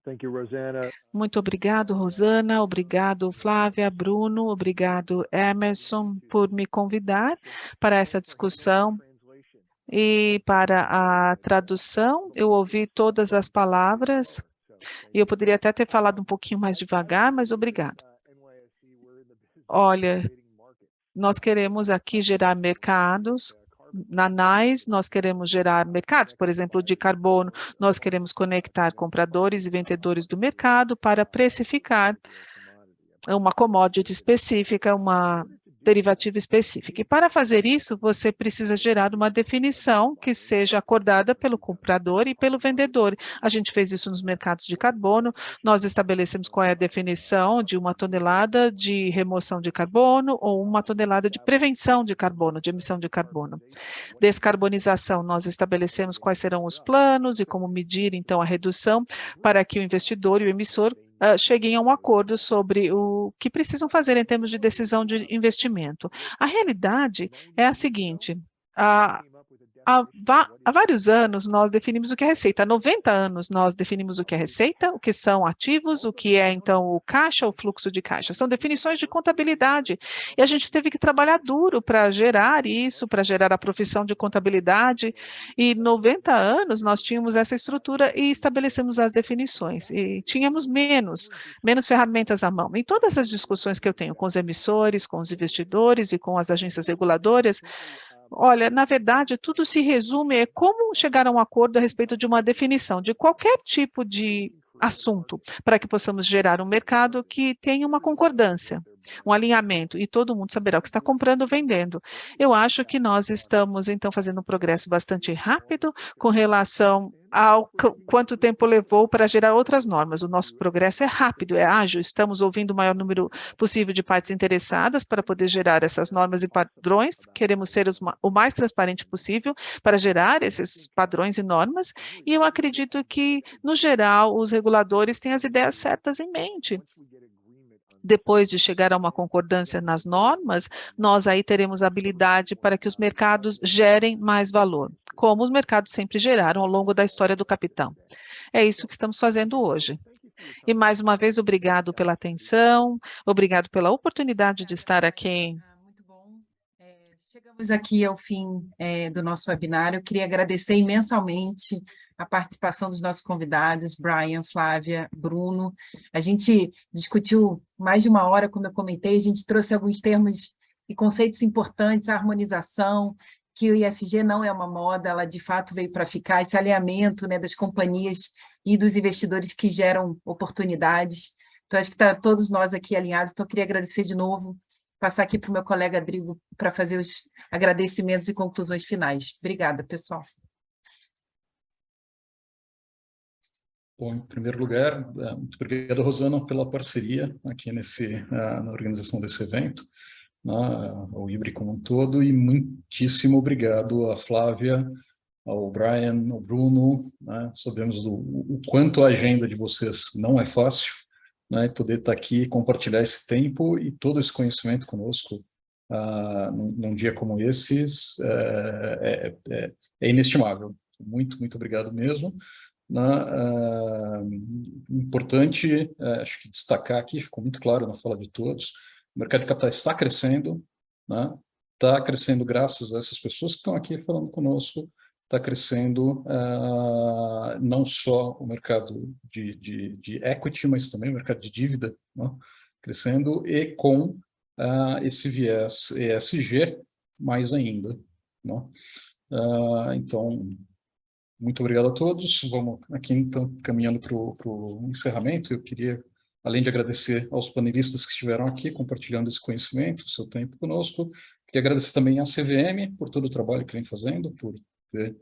Thank you, Rosana. Muito obrigado, Rosana, obrigado, Flávia, Bruno, obrigado, Emerson, por me convidar para essa discussão e para a tradução. Eu ouvi todas as palavras e eu poderia até ter falado um pouquinho mais devagar, mas obrigado. Olha, nós queremos aqui gerar mercados. Na NYSE, nós queremos gerar mercados, por exemplo, de carbono, nós queremos conectar compradores e vendedores do mercado para precificar uma commodity específica, uma derivativa específica. E para fazer isso, você precisa gerar uma definição que seja acordada pelo comprador e pelo vendedor. A gente fez isso nos mercados de carbono, nós estabelecemos qual é a definição de 1 tonelada de remoção de carbono ou 1 tonelada de prevenção de carbono, de emissão de carbono. Descarbonização, nós estabelecemos quais serão os planos e como medir, então, a redução para que o investidor e o emissor cheguem a um acordo sobre o que precisam fazer em termos de decisão de investimento. A realidade é a seguinte, há vários anos nós definimos o que é receita, há 90 anos nós definimos o que é receita, o que são ativos, o que é então o caixa, o fluxo de caixa. São definições de contabilidade e a gente teve que trabalhar duro para gerar isso, para gerar a profissão de contabilidade e 90 anos nós tínhamos essa estrutura e estabelecemos as definições e tínhamos menos ferramentas à mão. Em todas as discussões que eu tenho com os emissores, com os investidores e com as agências reguladoras, olha, na verdade, tudo se resume a como chegar a um acordo a respeito de uma definição de qualquer tipo de assunto, para que possamos gerar um mercado que tenha uma concordância, um alinhamento, e todo mundo saberá o que está comprando ou vendendo. Eu acho que nós estamos, então, fazendo um progresso bastante rápido com relação ao quanto tempo levou para gerar outras normas. O nosso progresso é rápido, é ágil, estamos ouvindo o maior número possível de partes interessadas para poder gerar essas normas e padrões, queremos ser o mais transparente possível para gerar esses padrões e normas, e eu acredito que, no geral, os reguladores têm as ideias certas em mente. Depois de chegar a uma concordância nas normas, nós aí teremos habilidade para que os mercados gerem mais valor, como os mercados sempre geraram ao longo da história do capital. É isso que estamos fazendo hoje. E mais uma vez, obrigado pela atenção, obrigado pela oportunidade de estar aqui. Muito bom. Chegamos aqui ao fim do nosso webinário. Eu queria agradecer imensamente a participação dos nossos convidados, Brian, Flávia, Bruno. A gente discutiu mais de 1 hora, como eu comentei, a gente trouxe alguns termos e conceitos importantes, a harmonização, que o ESG não é uma moda, ela de fato veio para ficar, esse alinhamento, né, das companhias e dos investidores que geram oportunidades. Então, acho que está todos nós aqui alinhados, então eu queria agradecer de novo, passar aqui para o meu colega Drigo para fazer os agradecimentos e conclusões finais. Obrigada, pessoal. Bom, em primeiro lugar, muito obrigado, Rosana, pela parceria aqui na organização desse evento, né, ao IBRE como um todo, e muitíssimo obrigado à Flávia, ao Brian, ao Bruno, né, sabemos o quanto a agenda de vocês não é fácil, né, poder estar aqui e compartilhar esse tempo e todo esse conhecimento conosco num dia como esses é inestimável. Muito, muito obrigado mesmo. Importante, acho que destacar aqui, ficou muito claro na fala de todos, o mercado de capitais está crescendo, né? Está crescendo graças a essas pessoas que estão aqui falando conosco, está crescendo não só o mercado de equity, mas também o mercado de dívida, né? Crescendo, e com esse viés ESG mais ainda, né? Então, muito obrigado a todos. Vamos aqui, então, caminhando para o encerramento. Eu queria, além de agradecer aos panelistas que estiveram aqui, compartilhando esse conhecimento, o seu tempo conosco, queria agradecer também à CVM por todo o trabalho que vem fazendo, por ter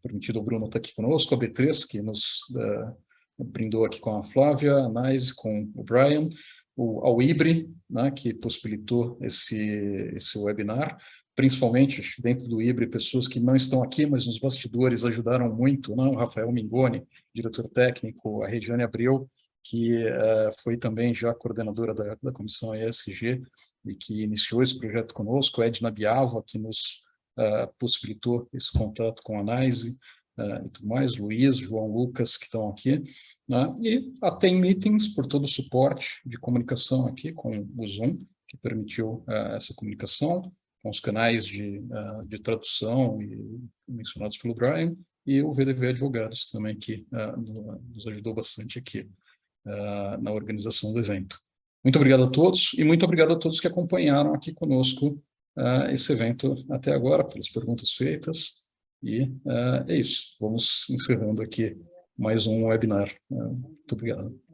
permitido ao Bruno estar aqui conosco, a B3, que nos brindou aqui com a Flávia, a Nais, com o Brian, ao IBRE, né, que possibilitou esse webinar, principalmente dentro do IBRE, pessoas que não estão aqui, mas nos bastidores ajudaram muito, né? O Rafael Mingoni, diretor técnico, a Regiane Abreu, que foi também já coordenadora da comissão ESG e que iniciou esse projeto conosco, a Edna Biava, que nos possibilitou esse contato com a NICE e tudo mais, Luiz, João Lucas, que estão aqui, né? E a Tem Meetings, por todo o suporte de comunicação aqui com o Zoom, que permitiu essa comunicação, com os canais de tradução mencionados pelo Brian, e o VDV Advogados também, que nos ajudou bastante aqui na organização do evento. Muito obrigado a todos, e muito obrigado a todos que acompanharam aqui conosco esse evento até agora, pelas perguntas feitas, e é isso. Vamos encerrando aqui mais um webinar. Muito obrigado.